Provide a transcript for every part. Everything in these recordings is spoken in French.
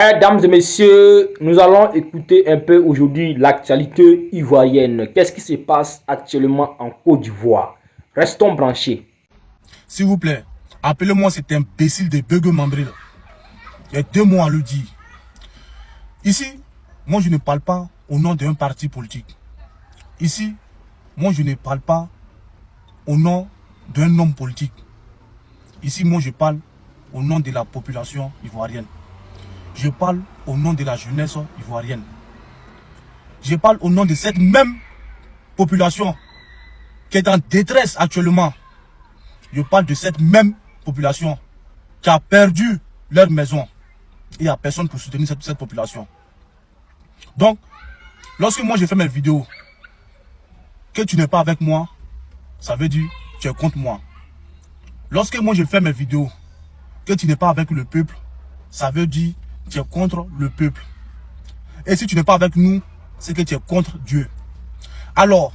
Mesdames et messieurs, nous allons écouter un peu aujourd'hui l'actualité ivoirienne. Qu'est-ce qui se passe actuellement en Côte d'Ivoire? Restons branchés. S'il vous plaît, appelez-moi cet imbécile de Beugue Mambril. Il y a 2 mois à le dire. Ici, moi je ne parle pas au nom d'un parti politique. Ici, moi je ne parle pas au nom d'un homme politique. Ici, moi je parle au nom de la population ivoirienne. Je parle au nom de la jeunesse ivoirienne. Je parle au nom de cette même population qui est en détresse actuellement. Je parle de cette même population qui a perdu leur maison. Il n'y a personne pour soutenir cette population. Donc, lorsque moi je fais mes vidéos, que tu n'es pas avec moi, ça veut dire que tu es contre moi. Lorsque moi je fais mes vidéos, que tu n'es pas avec le peuple, ça veut dire que tu es contre le peuple. Et si tu n'es pas avec nous, c'est que tu es contre Dieu. Alors,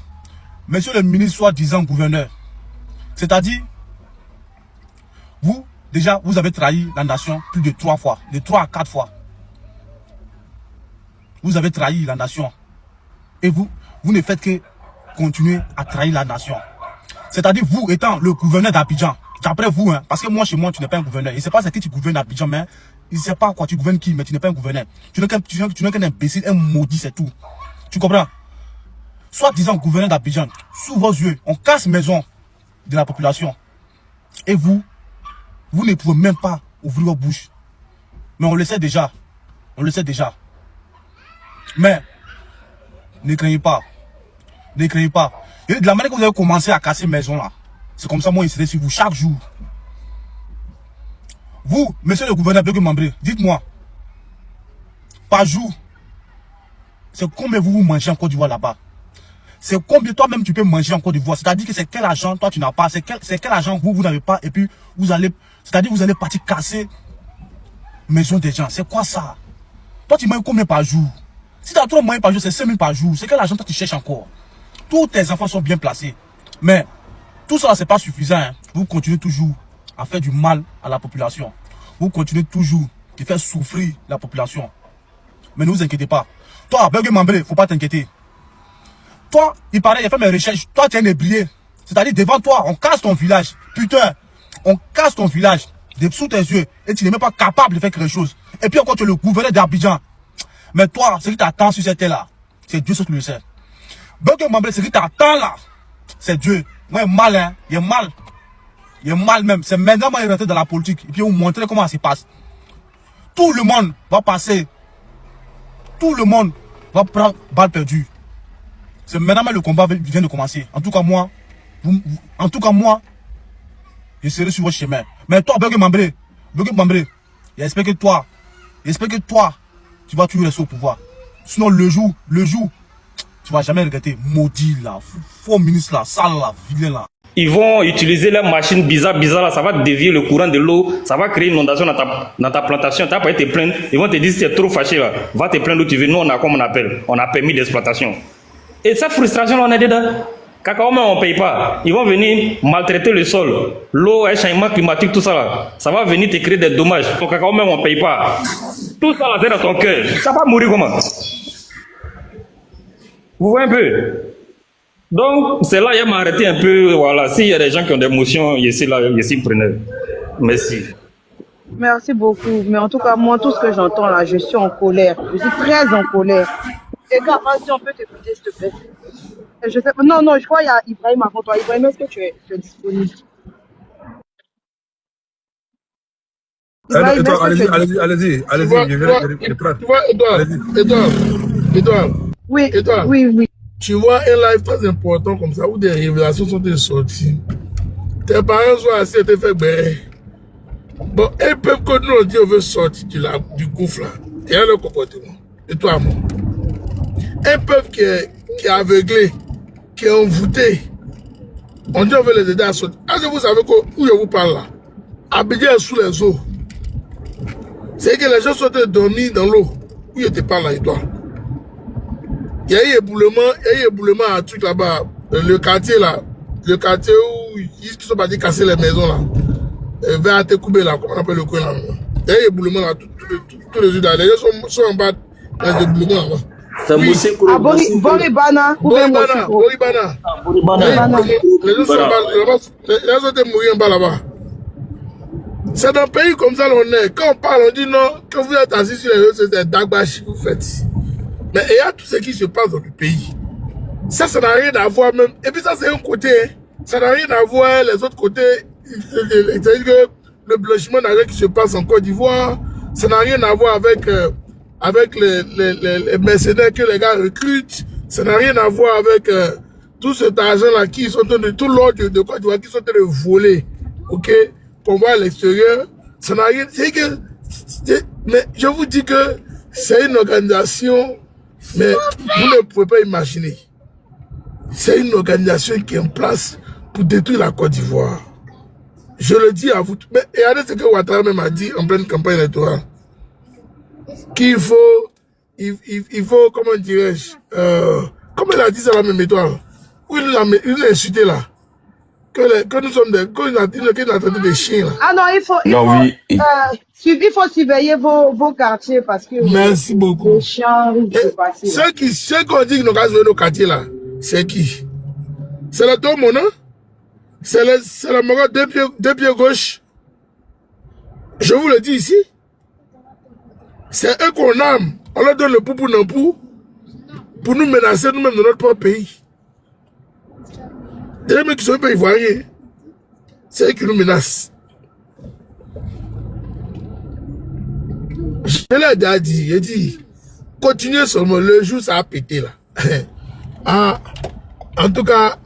monsieur le ministre soi-disant gouverneur, c'est-à-dire, vous, déjà, vous avez trahi la nation plus de 3 fois, de 3 à 4 fois. Vous avez trahi la nation. Et vous ne faites que continuer à trahir la nation. C'est-à-dire, vous étant le gouverneur d'Abidjan, d'après vous, hein, parce que moi, chez moi, tu n'es pas un gouverneur. Il ne sait pas ce que tu gouvernes d'Abidjan, mais il ne sait pas quoi tu gouvernes qui, mais tu n'es pas un gouverneur. Tu n'es qu'un imbécile, un maudit, c'est tout. Tu comprends? Soit disant gouverneur d'Abidjan, sous vos yeux, on casse maison de la population. Et vous ne pouvez même pas ouvrir vos bouches. Mais on le sait déjà. On le sait déjà. Mais, ne craignez pas. Ne craignez pas. Et de la manière que vous avez commencé à casser maison là, c'est comme ça moi, il serait sur vous chaque jour. Vous, monsieur le gouverneur Beugue Mambril, dites-moi, par jour, c'est combien vous mangez en Côte d'Ivoire là-bas? C'est combien toi-même tu peux manger en Côte d'Ivoire? C'est-à-dire que c'est quel argent toi tu n'as pas? C'est quel argent vous n'avez pas? Et puis vous allez, c'est-à-dire vous allez partir casser maison des gens. C'est quoi ça? Toi tu manges combien par jour? Si tu as trop mangé par jour, c'est 5 000 par jour. C'est quel argent toi tu cherches encore? Tous tes enfants sont bien placés. Mais tout ça, c'est pas suffisant. Hein. Vous continuez toujours à faire du mal à la population. Vous continuez toujours à faire souffrir la population. Mais ne vous inquiétez pas. Toi, Beugue Mambril, faut pas t'inquiéter. Toi, il paraît, il a fait mes recherches. Toi, tu es un ébrié. C'est-à-dire, devant toi, on casse ton village. Putain, on casse ton village sous tes yeux. Et tu n'es même pas capable de faire quelque chose. Et puis encore, tu es le gouverneur d'Abidjan. Mais toi, ce qui t'attend sur cette terre-là, c'est Dieu seul qui le sait. Beugue Mambril, ce qui t'attend là, c'est Dieu. Moi, il est mal, hein. Il est mal. Il est mal même. C'est maintenant qu'il est rentré dans la politique. Et puis, vous montrer comment ça se passe. Tout le monde va passer. Tout le monde va prendre balle perdue. C'est maintenant que le combat vient de commencer. En tout cas, moi, je serai sur votre chemin. Mais toi, Beugue Mambril, j'espère que toi, tu vas toujours rester au pouvoir. Sinon, le jour, tu vas jamais regretter. Maudit là, faux ministre là, sale là, vilain là. Ils vont utiliser leurs machines bizarres là, ça va dévier le courant de l'eau, ça va créer une inondation dans ta plantation. Tu n'as pas été te plaindre, ils vont te dire si tu es trop fâché là, va te plaindre où tu veux. Nous, on a comme on appelle, on a permis d'exploitation. Et cette frustration, on est dedans. Cacao, mais on ne paye pas. Ils vont venir maltraiter le sol, l'eau, le changement climatique, tout ça là. Ça va venir te créer des dommages. Ton cacao, même on ne paye pas. Tout ça là, c'est dans ton cœur. Ça va mourir comment? Vous voyez un peu? Donc, c'est là, il m'a arrêté un peu. Voilà, s'il y a des gens qui ont des émotions, ici, là, ici, prenez. Merci. Merci beaucoup. Mais en tout cas, moi, tout ce que j'entends là, je suis en colère. Je suis très en colère. Et gars, si on peut t'écouter, s'il te plaît. Je sais... Non, je crois qu'il y a Ibrahim avant toi. Ibrahim, est-ce que tu es disponible? Allez-y, tu vois, Edouard, Oui. Tu vois un live très important comme ça, où des révélations sont sorties. Tes parents sont assis et te fait bérer. Bon, un peuple que nous on dit on veut sortir du gouffre là, il y a le comportement. Et toi, moi. Un peuple qui est aveuglé, qui est envoûté, on dit on veut les aider à sortir. Est-ce que vous savez où je vous parle là? Abidjan est sous les eaux. C'est que les gens sont dormis dans l'eau. Où je te parle là, Edouard? Il y a eu éboulement à truc là-bas. Le quartier là. Le quartier où ils sont partis casser les maisons là. Vers Atekoubé là, comment on appelle le coin là. Il y a des éboulements là, tous les jours là. Les gens sont en bas dans les éboulements là-bas. C'est Moussé À Boribana ou bien Mosiko. Boribana. Les gens sont en bas, les gens sont mourir en bas là-bas. C'est dans un pays comme ça l'on est. Quand on parle, on dit non, quand vous êtes assis sur les réseaux, c'est des dagbashi que vous faites. Mais il y a tout ce qui se passe dans le pays. Ça n'a rien à voir même. Et puis ça, c'est un côté. Hein. Ça n'a rien à voir les autres côtés. C'est-à-dire que le blanchiment d'argent qui se passe en Côte d'Ivoire, ça n'a rien à voir avec, avec les mercenaires que les gars recrutent. Ça n'a rien à voir avec tout cet argent-là qui sont en train de, tout l'ordre de Côte d'Ivoire qui sont en train de voler. OK? Pour voir à l'extérieur. Ça n'a rien. C'est que. Mais je vous dis que c'est une organisation, mais vous ne pouvez pas imaginer. C'est une organisation qui est en place pour détruire la Côte d'Ivoire. Je le dis à vous. Mais regardez ce que Ouattara même a dit en pleine campagne électorale. Qu'il faut, il faut, comment dirais-je, comment il a dit ça la même étoile? Où il nous a insulté là. Que nous sommes des, qu'il a traité des chiens là. Ah non, il faut surveiller vos quartiers parce que merci beaucoup. Les chiens risquent de passer. Ceux qui ont dit que nous allons jouer nos quartiers là, c'est qui? C'est le Tomo, non? C'est le Maroc deux pieds gauche. Je vous le dis ici. C'est eux qu'on aime. On leur donne le poupou nampou pour nous menacer nous-mêmes dans notre propre pays. Les mecs qui sont pas ivoiriens, c'est eux qui nous menacent. Je l'ai déjà dit, j'ai dit, continuez seulement, le jour ça a pété là. Ah, en tout cas,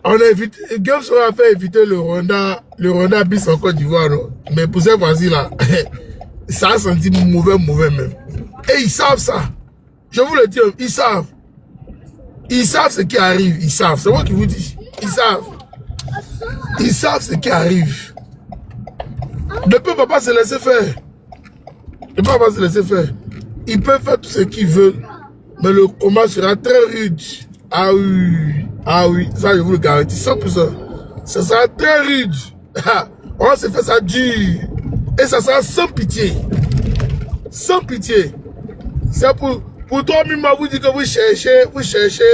on a évité, Guillaume Soro a fait éviter le Rwanda bis en Côte d'Ivoire, mais pour cette fois-ci là, ça a senti mauvais même. Et ils savent ça. Je vous le dis, ils savent. Ils savent ce qui arrive, ils savent. C'est moi qui vous dis. Ils savent. Ils savent ce qui arrive. Le peuple ne va pas se laisser faire. Le peuple ne va pas se laisser faire. Ils peuvent faire tout ce qu'ils veulent, mais le combat sera très rude. Ah oui, ça je vous le garantis, 100%. Ça sera très rude. On va se faire ça dur. Et ça sera sans pitié. Sans pitié. C'est pour toi, Mima, vous dites que vous cherchez,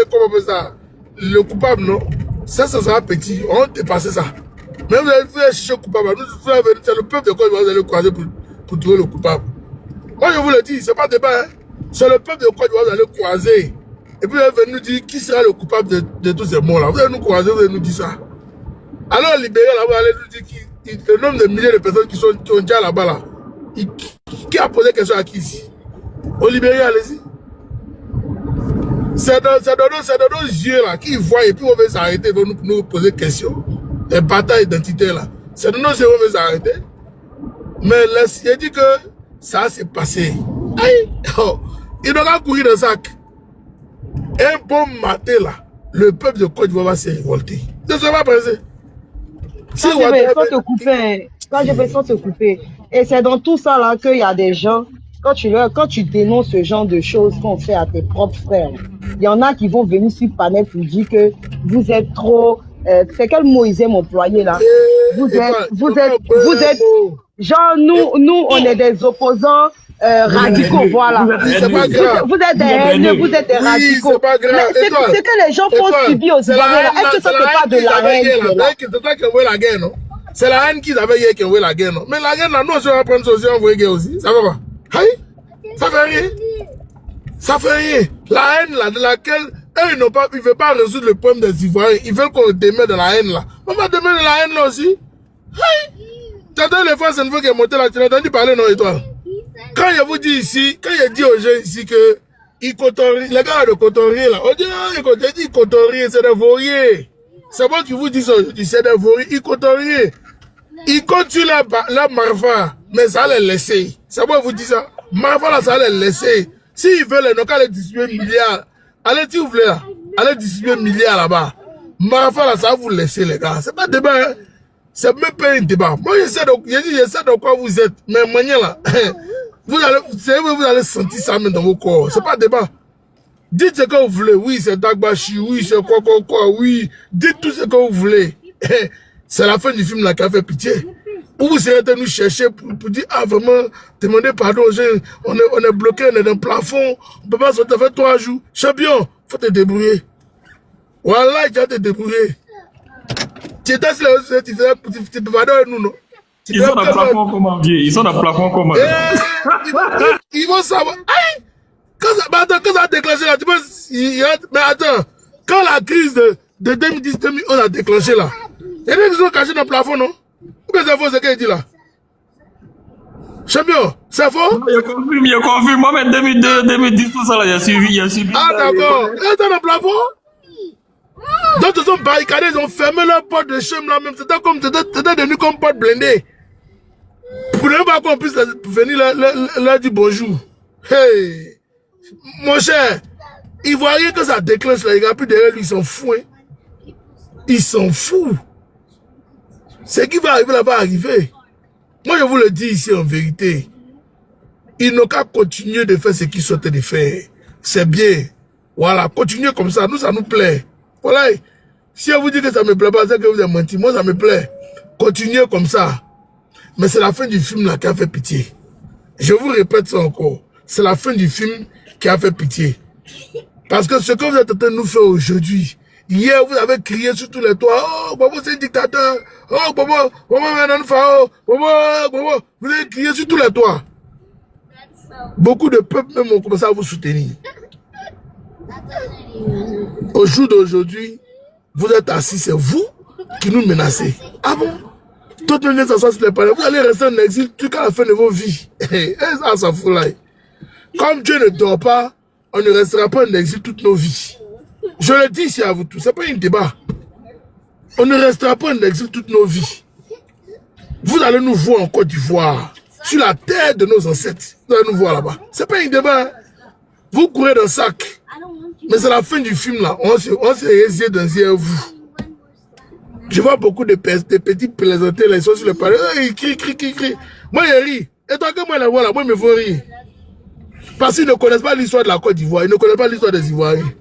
comment on fait ça? Le coupable, non? Ça sera petit. On va dépasser ça. Mais vous allez chercher le coupable. C'est le peuple de Côte d'Ivoire, vous allez croiser pour trouver le coupable. Moi, je vous le dis, c'est pas débat, hein. C'est le peuple de Côte d'Ivoire, vous allez croiser. Et puis, vous allez nous dire qui sera le coupable de tous ces morts-là. Vous allez nous croiser, vous allez nous dire ça. Alors, libérer là, vous allez nous dire le nombre de milliers de personnes qui ont déjà là-bas, là. Qui a posé question à qui ici? Au Libéria, allez-y. C'est dans nos yeux là qui voient et puis on veut s'arrêter, ils vont nous poser des questions. Les batailles identitaires là. C'est dans nos yeux qu'on veut s'arrêter. Mais il dit que ça s'est passé. Aïe, oh, il doit pas courir dans le sac. Un bon matin là, le peuple de Côte d'Ivoire va se révolter. Ne se pas penser. Quand je vais sans te couper. Et c'est dans tout ça là qu'il y a des gens. Quand tu dénonces ce genre de choses qu'on fait à tes propres frères, il y en a qui vont venir sur panel pour dire que vous êtes trop. C'est quel mot ils aiment employer là? Vous êtes. Genre, nous, on est des opposants radicaux, voilà. C'est pas grave. Vous êtes des haineux, vous êtes des radicaux. C'est pas grave. C'est que les gens font subir aux Ivoiriens. Est-ce que ça c'est pas de la haine? C'est toi qui as envoyé la guerre, non? C'est la haine qu'ils avaient hier qui a envoyé la guerre, non? Mais la guerre là, nous, on va prendre ça aussi, envoyer guerre aussi. Ça va pas? Aïe, ça fait rien. Ça fait rien. La haine là, de laquelle eux, ils ne veulent pas résoudre le problème des Ivoiriens. Ils veulent qu'on démette de la haine là. On va démettre de la haine là aussi. Aïe. T'entends les fois, c'est une fois qui est monté là, tu l'as entendu parler, non, étoile? Quand je vous dis ici, quand je dis aux gens ici que ils cotonrient, les gars de cotonrier là, on dit, ils cotonrient, c'est des vauriers. C'est moi qui vous dis ça, c'est des vauriers, ils cotonrient. Ils continuent la marfa, mais ça les laisser. C'est moi qui vous dis ça. Marfa là, ça les laisser. S'ils veulent, ils n'ont qu'à les distribuer milliards. Allez, si vous voulez là, allez distribuer milliards là-bas. Marfa là, ça va vous laisser les gars. C'est pas débat, hein. C'est même pas un débat. Moi, je sais de quoi vous êtes. Mais maintenant là, vous allez sentir ça même dans vos corps. C'est pas débat. Dites ce que vous voulez. Oui, c'est Dagbashi. Oui, c'est quoi. Oui. Dites tout ce que vous voulez. C'est la fin du film là qui a fait pitié. Ou vous serez de nous chercher pour dire, ah vraiment, demander pardon aux gens, on est bloqué, on est dans le plafond, on ne peut pas sortir, faire 3 jours. Champion, il faut te débrouiller. Voilà, tu vas te débrouiller. Tu étais sur la société, tu peux pas donner nous, non? Ils sont dans le plafond comment, vieux? Ils sont dans le plafond comment? Ils vont savoir. Aïe! Quand ça a déclenché là, tu penses, mais attends, quand la crise de 2010-2011 a déclenché là, il y a des gens qui sont cachés dans le plafond, non? Ou bien c'est faux ce qu'il dit là? Champion, c'est faux? Je confirme. Moi, mais 2002, 2010, tout ça là, il a suivi. Ah d'accord. Ils étaient dans le plafond? D'autres sont barricadés, ils ont fermé leur porte de chambre là même. C'était devenu comme porte blindée. Pour ne pas qu'on puisse venir leur dire bonjour. Hey! Mon cher, il voyait que ça déclenche là, il n'y a plus derrière lui, ils s'en foutent. Hein. Ils s'en foutent. Ce qui va arriver là va arriver. Moi je vous le dis ici en vérité. Ils n'ont qu'à continuer de faire ce qu'ils souhaitent de faire. C'est bien. Voilà, continuez comme ça, nous ça nous plaît. Voilà. Si on vous dit que ça ne me plaît pas, c'est que vous avez menti. Moi ça me plaît. Continuez comme ça. Mais c'est la fin du film là qui a fait pitié. Je vous répète ça encore. C'est la fin du film qui a fait pitié. Parce que ce que vous êtes en train de nous faire aujourd'hui, hier vous avez crié sur tous les toits, oh Bobo c'est un dictateur, oh Bobo, Bobo vous avez crié sur tous les toits. Beaucoup de peuples même ont commencé à vous soutenir. Au jour d'aujourd'hui, vous êtes assis, c'est vous qui nous menacez. Ah bon? Tout le monde s'assoit sur les palais, vous allez rester en exil jusqu'à la fin de vos vies. Ça s'en fout là. Comme Dieu ne dort pas, on ne restera pas en exil toutes nos vies. Je le dis ici à vous tous, ce n'est pas un débat. On ne restera pas en exil toutes nos vies. Vous allez nous voir en Côte d'Ivoire, sur la terre de nos ancêtres. Vous allez nous voir là-bas. Ce n'est pas un débat. Vous courez dans le sac. Mais c'est la fin du film là. On se résigne dans vous. Je vois beaucoup de petits plaisantés là, ils sont sur le palais. Ils crient. Moi, je ris. Et toi, quand moi, je les vois là, moi, je me fais rire. Parce qu'ils ne connaissent pas l'histoire de la Côte d'Ivoire. Ils ne connaissent pas l'histoire des Ivoiriens.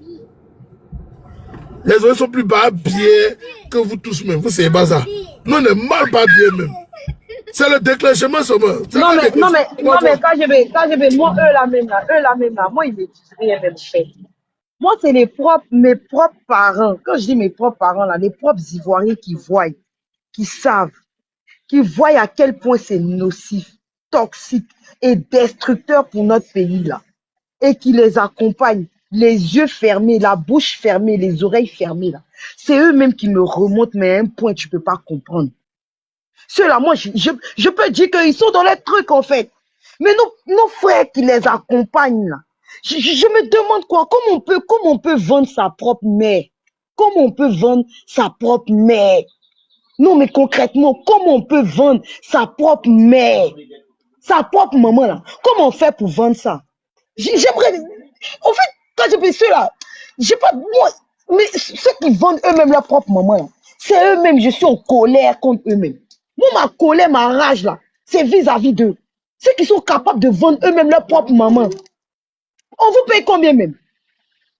Les Ivoiriens sont plus bas bien que vous tous même. Vous savez pas ça. Nous, on est mal pas bien même. C'est le déclenchement seulement. Non, mais quand je vais, moi, eux là même là, moi, ils ne disent rien même fait. Moi, c'est mes propres parents. Quand je dis mes propres parents là, les propres Ivoiriens qui voient, qui savent, qui voient à quel point c'est nocif, toxique et destructeur pour notre pays là. Et qui les accompagnent, les yeux fermés, la bouche fermée, les oreilles fermées là. C'est eux-mêmes qui me remontent, mais à un point tu peux pas comprendre. Ceux-là, moi, je peux dire qu'ils sont dans les trucs en fait. Mais nos frères qui les accompagnent là, je me demande quoi, comment on peut vendre sa propre mère? Comment on peut vendre sa propre mère? Non, mais concrètement, comment on peut vendre sa propre mère? Sa propre maman là? Comment on fait pour vendre ça? J'aimerais, en fait, quand je fais ceux-là, j'ai pas, moi, mais ceux qui vendent eux-mêmes leur propre maman là, c'est eux-mêmes, je suis en colère contre eux-mêmes. Moi, ma colère, ma rage là, c'est vis-à-vis d'eux. Ceux qui sont capables de vendre eux-mêmes leur propre maman. On vous paye combien même?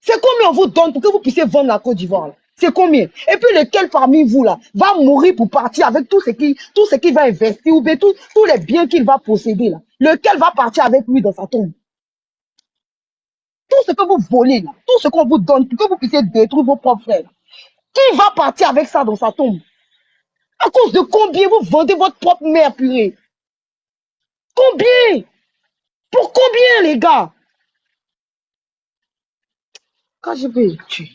C'est combien on vous donne pour que vous puissiez vendre la Côte d'Ivoire là? C'est combien? Et puis lequel parmi vous là va mourir pour partir avec tout ce qu'il va investir ou bien tous les biens qu'il va posséder là? Lequel va partir avec lui dans sa tombe? Tout ce que vous volez là, tout ce qu'on vous donne pour que vous puissiez détruire vos propres frères là, qui va partir avec ça dans sa tombe? À cause de combien vous vendez votre propre mère, purée? Combien? Pour combien, les gars? Quand je vais tuer.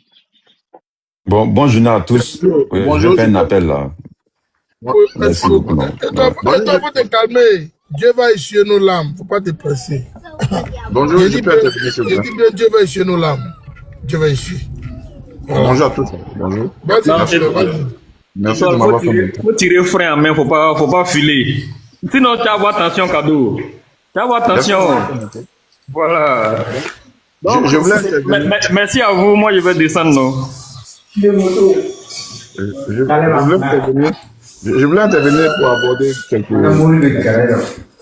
Bon journée à tous. Oui, je vais faire un appel là. Merci beaucoup. Et toi, faut te calmer. Dieu va essuyer nos larmes. Il ne faut pas te presser. Bonjour, je peux intervenir s'il vous Je plaît. dis bien, Dieu va essuyer nos larmes. Dieu va essuyer. Voilà. Bonjour à tous. Bonjour. Vas-y. Merci de m'avoir fait. Faut tirer frein en main, faut pas filer. Sinon, tu vas avoir attention, cadeau. Tu vas avoir attention. Voilà. Je voulais intervenir. Merci à vous, moi je vais descendre. Non? Je voulais intervenir pour aborder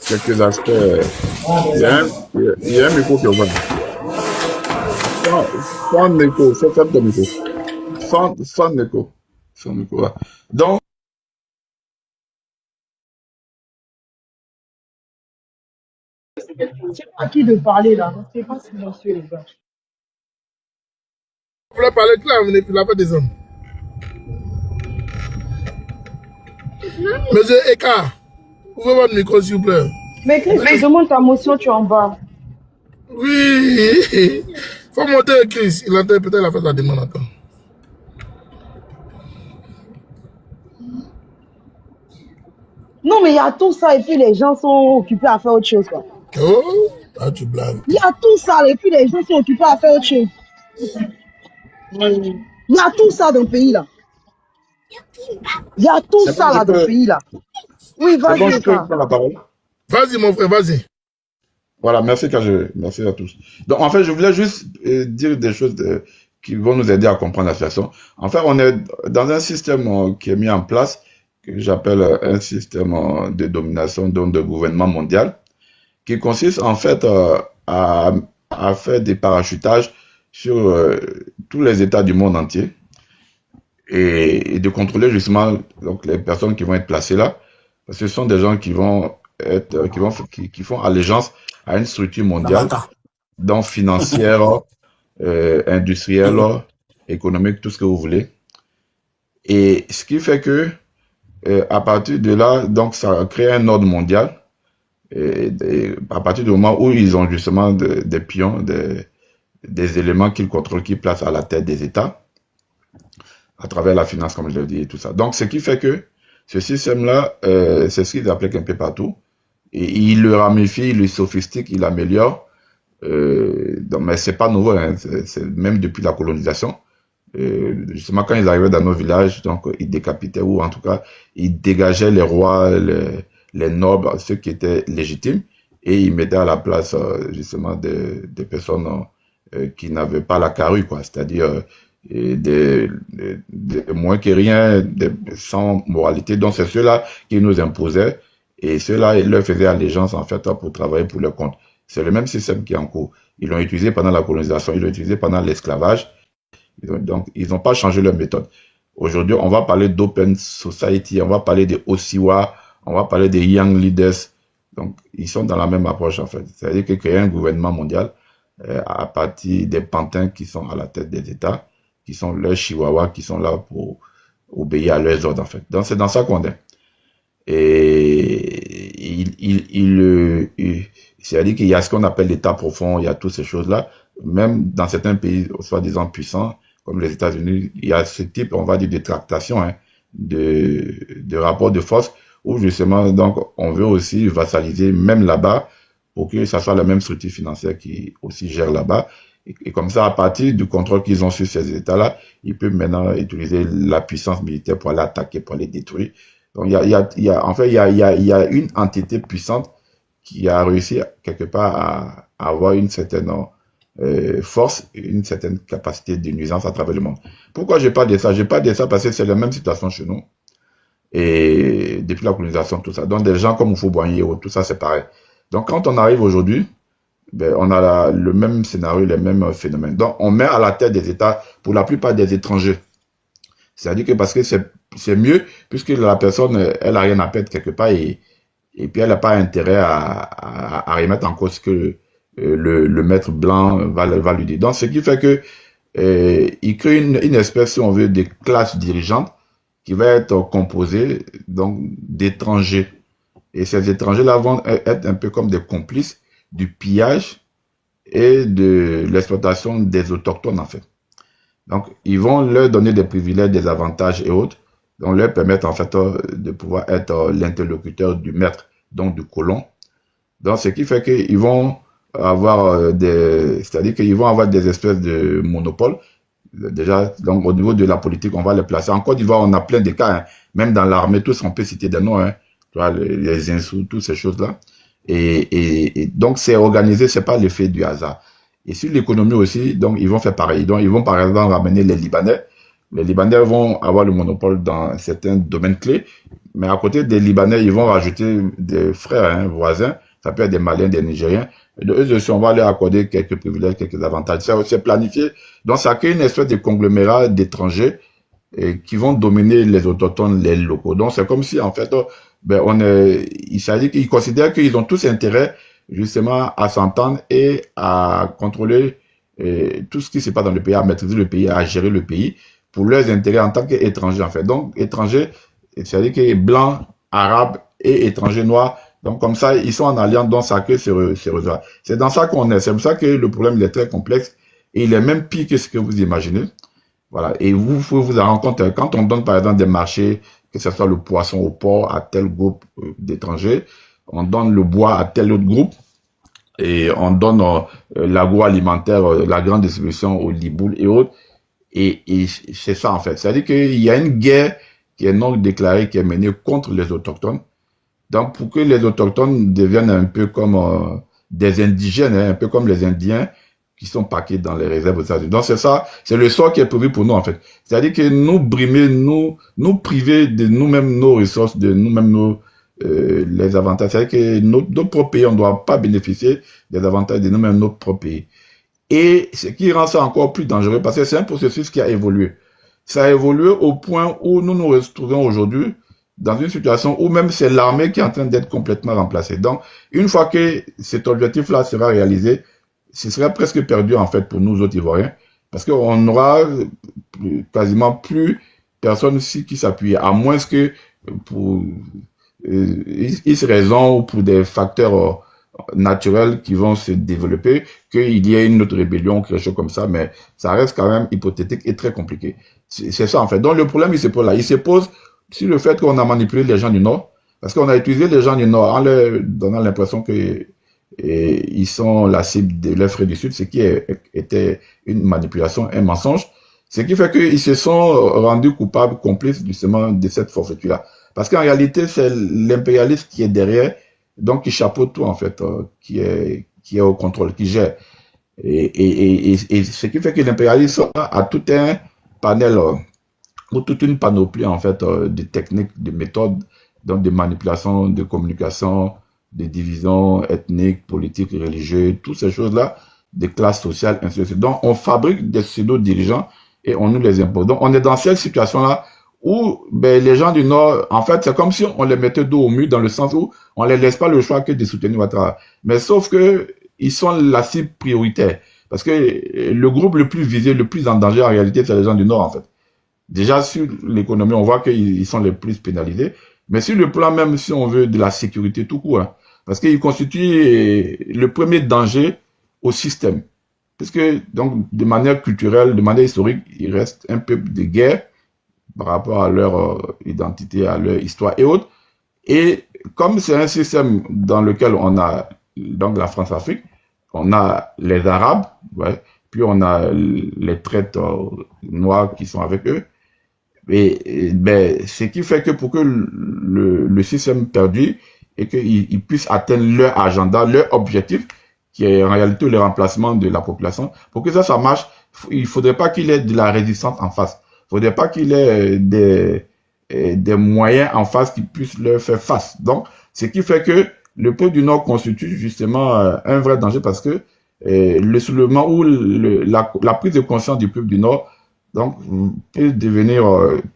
quelques aspects. Il y a un micro qui est ouvert. Sans écho, ferme ton micro. Sans écho. Son micro. Donc, Je sais pas à qui de parler là. C'est pas silencieux, les gars. Vous voulez parler de là, venez pour la paix des hommes. Monsieur Eka, ouvrez votre micro, s'il vous plaît. Mais Chris, je demande ta motion, tu es en bas. Oui. Faut monter Chris. Il a peut-être il a fait la demande encore. Non, mais il y a tout ça et puis les gens sont occupés à faire autre chose, quoi. Oh, ah, tu blagues. Il y a tout ça et puis les gens sont occupés à faire autre chose. Il y a tout ça dans le pays là. Il y a tout ça là dans le pays là. Oui, C'est bon, vas-y, je peux Eka. prendre la parole. Vas-y, mon frère, vas-y. Voilà, merci merci à tous. Donc en fait, je voulais juste dire des choses qui vont nous aider à comprendre la situation. En fait, on est dans un système qui est mis en place, que j'appelle un système de domination, donc de gouvernement mondial, qui consiste en fait à faire des parachutages sur tous les États du monde entier et de contrôler justement donc, les personnes qui vont être placées là, parce que ce sont des gens qui vont être, qui font allégeance à une structure mondiale, donc financière, industrielle, économique, tout ce que vous voulez. Et ce qui fait que, à partir de là, donc ça crée un ordre mondial. Et à partir du moment où ils ont justement des pions, des éléments qu'ils contrôlent, qu'ils placent à la tête des États, à travers la finance, comme je l'ai dit, et tout ça. Donc, ce qui fait que ce système-là, c'est ce qu'ils appliquent un peu partout. Et il le ramifie, il le sophistique, il l'améliore. Mais c'est pas nouveau, hein, c'est même depuis la colonisation. Justement, quand ils arrivaient dans nos villages, donc ils décapitaient, ou en tout cas, ils dégageaient les rois, les nobles, ceux qui étaient légitimes, et ils mettaient à la place, justement, des personnes qui n'avaient pas la carrue, quoi, c'est-à-dire des moins que rien, sans moralité. Donc, c'est ceux-là qui nous imposaient. Et ceux-là, ils leur faisaient allégeance, en fait, pour travailler pour leur compte. C'est le même système qui est en cours. Ils l'ont utilisé pendant la colonisation, ils l'ont utilisé pendant l'esclavage. Donc, ils n'ont pas changé leur méthode. Aujourd'hui, on va parler d'Open Society, on va parler des Osiwa, on va parler des Young Leaders. Donc, ils sont dans la même approche, en fait. C'est-à-dire qu'il y a un gouvernement mondial à partir des pantins qui sont à la tête des États, qui sont leurs chihuahuas, qui sont là pour obéir à leurs ordres, en fait. Donc, c'est dans ça qu'on est. Et c'est-à-dire qu'il y a ce qu'on appelle l'État profond, il y a toutes ces choses-là. Même dans certains pays, soi-disant puissants, comme les États-Unis, il y a ce type, on va dire, de tractation, hein, de rapport de force, où justement, donc, on veut aussi vassaliser, même là-bas, pour que ça soit la même structure financière qui aussi gère là-bas. Et comme ça, à partir du contrôle qu'ils ont sur ces États-là, ils peuvent maintenant utiliser la puissance militaire pour aller attaquer, pour aller détruire. Donc, en fait, il y a une entité puissante qui a réussi quelque part à avoir une certaine force, une certaine capacité de nuisance à travers le monde. Pourquoi je parle de ça? Je parle de ça parce que c'est la même situation chez nous. Et depuis la colonisation, tout ça. Donc, des gens comme Oufo-Boigny, tout ça, c'est pareil. Donc, quand on arrive aujourd'hui, ben, on a le même scénario, les mêmes phénomènes. Donc, on met à la tête des États, pour la plupart des étrangers. C'est-à-dire que parce que c'est mieux, puisque la personne, elle a rien à perdre quelque part, et puis elle n'a pas intérêt à remettre en cause ce que le maître blanc va lui dire. Donc, ce qui fait que il crée une espèce, si on veut, de classe dirigeante qui va être composée donc d'étrangers. Et ces étrangers-là vont être un peu comme des complices du pillage et de l'exploitation des autochtones, en fait. Donc, ils vont leur donner des privilèges, des avantages et autres, donc leur permettre, en fait, de pouvoir être l'interlocuteur du maître, donc du colon. Donc, ce qui fait qu'ils vont avoir c'est-à-dire qu'ils vont avoir des espèces de monopoles. Déjà, donc, au niveau de la politique, on va les placer. En Côte d'Ivoire, on a plein de cas, hein. Même dans l'armée, tous, on peut citer des noms, hein. Tu vois, les insous, toutes ces choses-là. Et donc, c'est organisé, c'est pas l'effet du hasard. Et sur l'économie aussi, donc, ils vont faire pareil. Donc, ils vont, par exemple, ramener les Libanais. Les Libanais vont avoir le monopole dans certains domaines clés. Mais à côté des Libanais, ils vont rajouter des frères, hein, voisins. Ça peut être des Maliens, des Nigériens. Et de eux aussi, on va leur accorder quelques privilèges, quelques avantages. C'est planifié. Donc, ça crée une espèce de conglomérat d'étrangers qui vont dominer les autochtones, les locaux. Donc, c'est comme si, en fait, ben, il s'agit qu'ils considèrent qu'ils ont tous intérêt justement à s'entendre et à contrôler tout ce qui se passe dans le pays, à maîtriser le pays, à gérer le pays pour leurs intérêts en tant qu'étrangers en fait. Donc étrangers, c'est-à-dire que blancs, arabes et étrangers noirs. Donc comme ça, ils sont en alliance, donc ça crée ces réseaux. C'est dans ça qu'on est. C'est pour ça que le problème il est très complexe et il est même pire que ce que vous imaginez. Voilà. Et vous pouvez vous en rendre compte quand on donne par exemple des marchés, que ce soit le poisson au port à tel groupe d'étrangers, on donne le bois à tel autre groupe et on donne l'agroalimentaire, la grande distribution au Liboul et autres. Et c'est ça en fait. C'est-à-dire qu'il y a une guerre qui est non déclarée, qui est menée contre les autochtones. Donc pour que les autochtones deviennent un peu comme des indigènes, hein, un peu comme les Indiens qui sont paqués dans les réserves aux États-Unis. Donc c'est ça, c'est le sort qui est prévu pour nous en fait. C'est-à-dire que nous brimer, nous priver de nous-mêmes nos ressources, de nous-mêmes les avantages. C'est-à-dire que notre propre pays, on ne doit pas bénéficier des avantages de nous-mêmes notre propre pays. Et ce qui rend ça encore plus dangereux, parce que c'est un processus qui a évolué. Ça a évolué au point où nous nous retrouvons aujourd'hui dans une situation où même c'est l'armée qui est en train d'être complètement remplacée. Donc, une fois que cet objectif-là sera réalisé, ce serait presque perdu en fait pour nous autres Ivoiriens, parce qu'on n'aura quasiment plus personne ici qui s'appuie, à moins que pour X raisons ou pour des facteurs naturels qui vont se développer, qu'il y ait une autre rébellion, quelque chose comme ça, mais ça reste quand même hypothétique et très compliqué. C'est ça en fait. Donc le problème il se pose là. Il se pose sur le fait qu'on a manipulé les gens du Nord, parce qu'on a utilisé les gens du Nord en leur donnant l'impression que ils sont la cible de leurs frères du Sud, ce qui était une manipulation, un mensonge, ce qui fait qu'ils se sont rendus coupables, complices justement de cette forfaiture-là. Parce qu'en réalité, c'est l'impérialiste qui est derrière, donc qui chapeaute tout en fait, qui est au contrôle, qui gère. Et ce qui fait que l'impérialisme a tout un panel ou toute une panoplie en fait de techniques, de méthodes, donc de manipulation, de communication, de division ethnique, politique, religieuse, toutes ces choses-là, des classes sociales, ainsi de suite. Donc on fabrique des pseudo-dirigeants et on nous les impose. Donc on est dans cette situation-là où les gens du Nord, en fait, c'est comme si on les mettait dos au mur dans le sens où on les laisse pas le choix que de soutenir Ouattara. Mais sauf que ils sont la cible prioritaire. Parce que le groupe le plus visé, le plus en danger en réalité, c'est les gens du Nord en fait. Déjà sur l'économie, on voit qu'ils sont les plus pénalisés. Mais sur le plan même, si on veut, de la sécurité tout court, hein, parce qu'ils constituent le premier danger au système. Parce que, donc, de manière culturelle, de manière historique, il reste un peuple de guerre par rapport à leur identité, à leur histoire et autres. Et comme c'est un système dans lequel on a donc la France-Afrique, on a les Arabes, ouais, puis on a les traites noirs qui sont avec eux. Et ce qui fait que pour que le système perdure et qu'ils puissent atteindre leur agenda, leur objectif, qui est en réalité le remplacement de la population, pour que ça marche, il faudrait pas qu'il y ait de la résistance en face. Il faudrait pas qu'il y ait des moyens en face qui puissent leur faire face. Donc, ce qui fait que le peuple du Nord constitue justement un vrai danger parce que le soulèvement ou la prise de conscience du peuple du Nord donc peut devenir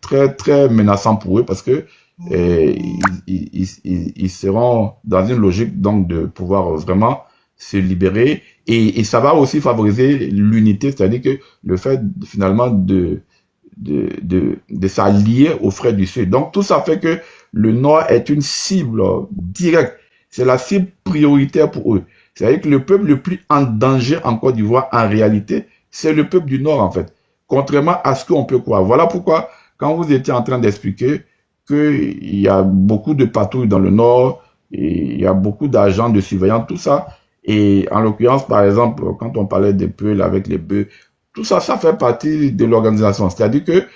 très très menaçant pour eux parce que ils seront dans une logique donc de pouvoir vraiment se libérer et ça va aussi favoriser l'unité, c'est-à-dire que le fait finalement de s'allier aux frères du Sud. Donc tout ça fait que le Nord est une cible directe, c'est la cible prioritaire pour eux. C'est-à-dire que le peuple le plus en danger en Côte d'Ivoire, en réalité, c'est le peuple du Nord en fait, contrairement à ce qu'on peut croire. Voilà pourquoi, quand vous étiez en train d'expliquer qu'il y a beaucoup de patrouilles dans le Nord, et il y a beaucoup d'agents de surveillance, tout ça, et en l'occurrence, par exemple, quand on parlait des Peuls avec les bœufs, tout ça, ça fait partie de l'organisation. C'est-à-dire que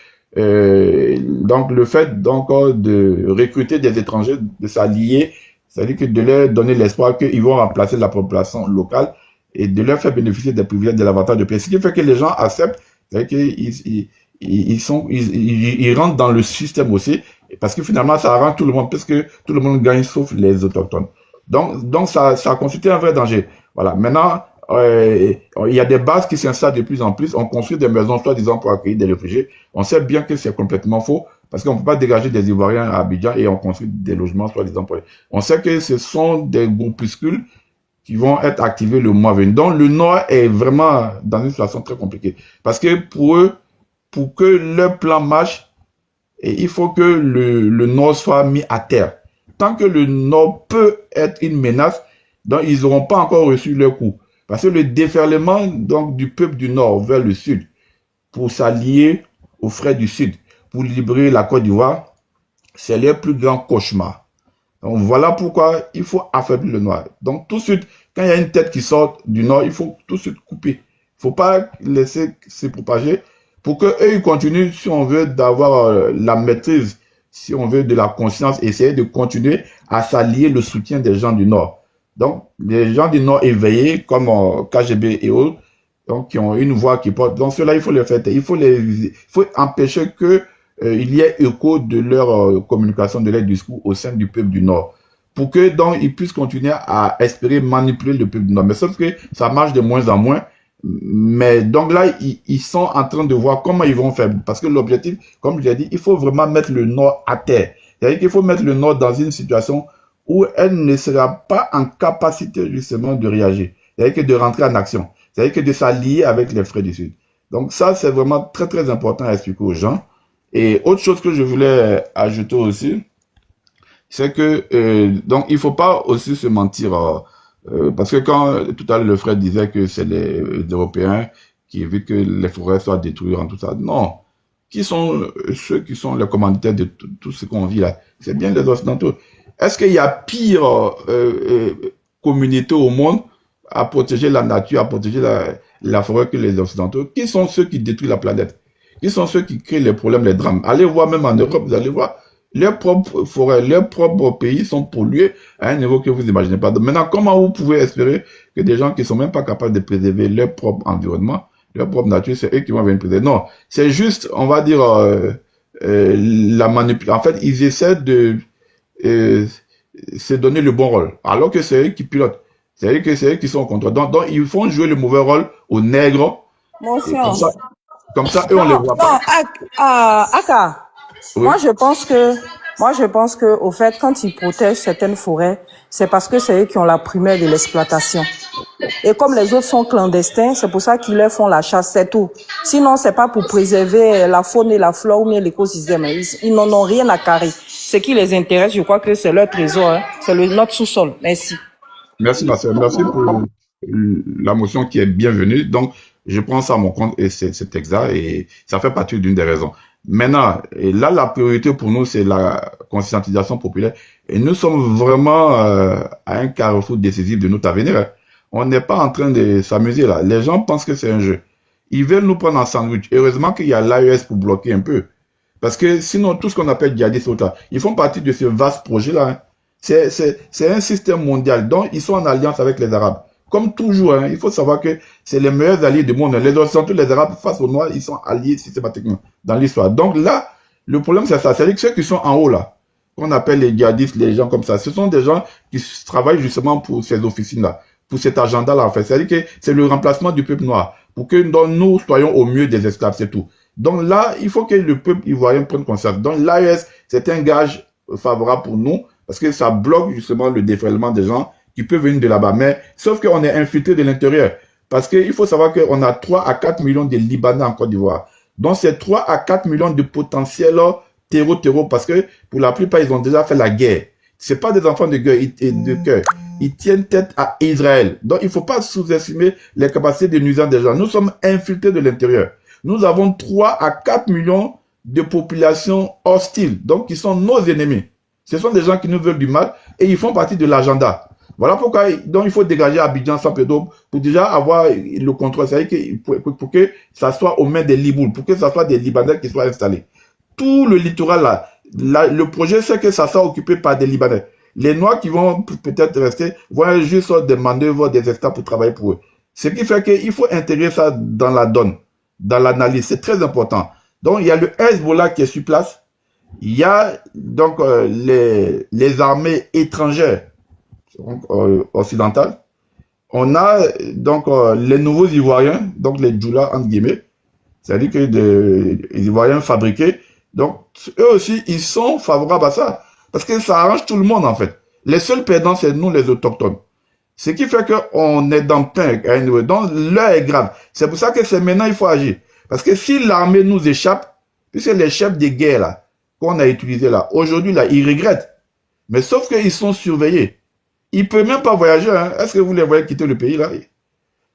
donc le fait donc de recruter des étrangers, de s'allier, c'est-à-dire que de leur donner l'espoir qu'ils vont remplacer la population locale et de leur faire bénéficier des privilèges, de l'avantage de paix. Ce qui fait que les gens acceptent, c'est-à-dire qu'ils ils rentrent dans le système aussi, parce que finalement ça arrange tout le monde, parce que tout le monde gagne sauf les autochtones. Donc ça constitue un vrai danger. Voilà. Maintenant, il y a des bases qui s'installent de plus en plus. On construit des maisons, soi-disant, pour accueillir des réfugiés. On sait bien que c'est complètement faux, parce qu'on ne peut pas dégager des Ivoiriens à Abidjan et on construit des logements, soi-disant, pour eux. On sait que ce sont des groupuscules qui vont être activés le mois venu. Donc, le Nord est vraiment dans une situation très compliquée. Parce que pour eux, pour que leur plan marche, il faut que le Nord soit mis à terre. Tant que le Nord peut être une menace, donc ils n'auront pas encore reçu leur coup. Parce que le déferlement donc, du peuple du Nord vers le Sud, pour s'allier aux frères du Sud, pour libérer la Côte d'Ivoire, c'est leur plus grand cauchemar. Donc voilà pourquoi il faut affaiblir le Nord. Donc tout de suite, quand il y a une tête qui sort du Nord, il faut tout de suite couper. Il ne faut pas laisser se propager pour qu'eux, ils continuent, si on veut, d'avoir la maîtrise, si on veut, de la conscience, essayer de continuer à s'allier le soutien des gens du Nord. Donc, les gens du Nord éveillés, comme KGB et autres, donc, qui ont une voix qui porte. Donc, ceux-là, il faut les faire. Il faut empêcher que il y ait écho de leur communication, de leur discours au sein du peuple du Nord. Pour que, donc, ils puissent continuer à espérer manipuler le peuple du Nord. Mais sauf que ça marche de moins en moins. Mais donc là, ils sont en train de voir comment ils vont faire. Parce que l'objectif, comme je l'ai dit, il faut vraiment mettre le Nord à terre. C'est-à-dire qu'il faut mettre le Nord dans une situation où elle ne sera pas en capacité justement de réagir. C'est-à-dire que de rentrer en action. C'est-à-dire que de s'allier avec les frères du Sud. Donc ça, c'est vraiment très très important à expliquer aux gens. Et autre chose que je voulais ajouter aussi, c'est que donc il faut pas aussi se mentir. Parce que quand tout à l'heure le frère disait que c'est les Européens qui évitent que les forêts soient détruites en tout ça, non. Qui sont ceux qui sont les commanditaires de tout ce qu'on vit là? C'est bien les Occidentaux. Est-ce qu'il y a pire communauté au monde à protéger la nature, à protéger la forêt que les Occidentaux? Qui sont ceux qui détruisent la planète? Qui sont ceux qui créent les problèmes, les drames? Allez voir même en Europe, vous allez voir, leurs propres forêts, leurs propres pays sont pollués à un niveau que vous n'imaginez pas. Donc maintenant, comment vous pouvez espérer que des gens qui sont même pas capables de préserver leur propre environnement, leur propre nature, c'est eux qui vont venir préserver? Non, c'est juste, on va dire, la manipulation. En fait, ils essaient de se donner le bon rôle, alors que c'est eux qui pilotent. C'est-à-dire que c'est eux qui sont au contrôle. Donc, ils font jouer le mauvais rôle aux nègres. Mon frère. Comme ça, eux, on les voit pas. Aka, Oui. moi je pense que au fait, quand ils protègent certaines forêts, c'est parce que c'est eux qui ont la primeur de l'exploitation. Et comme les autres sont clandestins, c'est pour ça qu'ils leur font la chasse, c'est tout. Sinon, c'est pas pour préserver la faune et la flore ou bien l'écosystème. Ils n'en ont rien à carrer. Ce qui les intéresse, je crois que c'est leur trésor, hein. C'est notre sous-sol. Merci. Merci, ma soeur. Merci pour la motion qui est bienvenue. Donc, je prends ça à mon compte et c'est exact et ça fait partie d'une des raisons. Maintenant, et là, la priorité pour nous, c'est la conscientisation populaire. Et nous sommes vraiment à un carrefour décisif de notre avenir. Hein. On n'est pas en train de s'amuser là. Les gens pensent que c'est un jeu. Ils veulent nous prendre en sandwich. Heureusement qu'il y a l'AES pour bloquer un peu. Parce que sinon, tout ce qu'on appelle djihadistes, ils font partie de ce vaste projet-là. Hein. C'est un système mondial. Donc, ils sont en alliance avec les Arabes. Comme toujours, hein, il faut savoir que c'est les meilleurs alliés du monde. Les Occidentaux, les Arabes, face aux Noirs, ils sont alliés systématiquement dans l'histoire. Donc là, le problème, c'est ça. C'est-à-dire que ceux qui sont en haut, là, qu'on appelle les djihadistes, les gens comme ça, ce sont des gens qui travaillent justement pour ces officines-là, pour cet agenda-là, en fait. C'est-à-dire que c'est le remplacement du peuple noir, pour que nous soyons au mieux des esclaves, c'est tout. Donc là, il faut que le peuple ivoirien prenne conscience. Donc l'AES, c'est un gage favorable pour nous, parce que ça bloque justement le défraiement des gens qui peuvent venir de là-bas. Mais sauf qu'on est infiltré de l'intérieur. Parce qu'il faut savoir qu'on a 3 à 4 millions de Libanais en Côte d'Ivoire. Donc c'est 3 à 4 millions de potentiels terreau, parce que pour la plupart, ils ont déjà fait la guerre. C'est pas des enfants de guerre, de cœur. Ils tiennent tête à Israël. Donc il ne faut pas sous-estimer les capacités de nuisance des gens. Nous sommes infiltrés de l'intérieur. Nous avons 3 à 4 millions de populations hostiles, donc qui sont nos ennemis. Ce sont des gens qui nous veulent du mal et ils font partie de l'agenda. Voilà pourquoi donc il faut dégager Abidjan sans Pedro pour déjà avoir le contrôle. C'est-à-dire que pour que ça soit aux mains des Libouls, pour que ça soit des Libanais qui soient installés. Tout le littoral là, le projet c'est que ça soit occupé par des Libanais. Les Noirs qui vont peut-être rester vont juste des manœuvres, des extras pour travailler pour eux. Ce qui fait qu'il faut intégrer ça dans la donne, dans l'analyse. C'est très important. Donc il y a le Hezbollah qui est sur place. Il y a donc les armées étrangères occidentales. On a donc les nouveaux Ivoiriens, donc les Djoula entre guillemets, c'est-à-dire que des Ivoiriens fabriqués. Donc eux aussi, ils sont favorables à ça. Parce que ça arrange tout le monde en fait. Les seuls perdants, c'est nous les autochtones. Ce qui fait qu'on est dans plein à un niveau. Donc, l'heure est grave. C'est pour ça que c'est maintenant il faut agir. Parce que si l'armée nous échappe, puisque les chefs de guerre là, qu'on a utilisés là, aujourd'hui là, ils regrettent. Mais sauf qu'ils sont surveillés. Ils ne peuvent même pas voyager. Hein. Est-ce que vous les voyez quitter le pays là?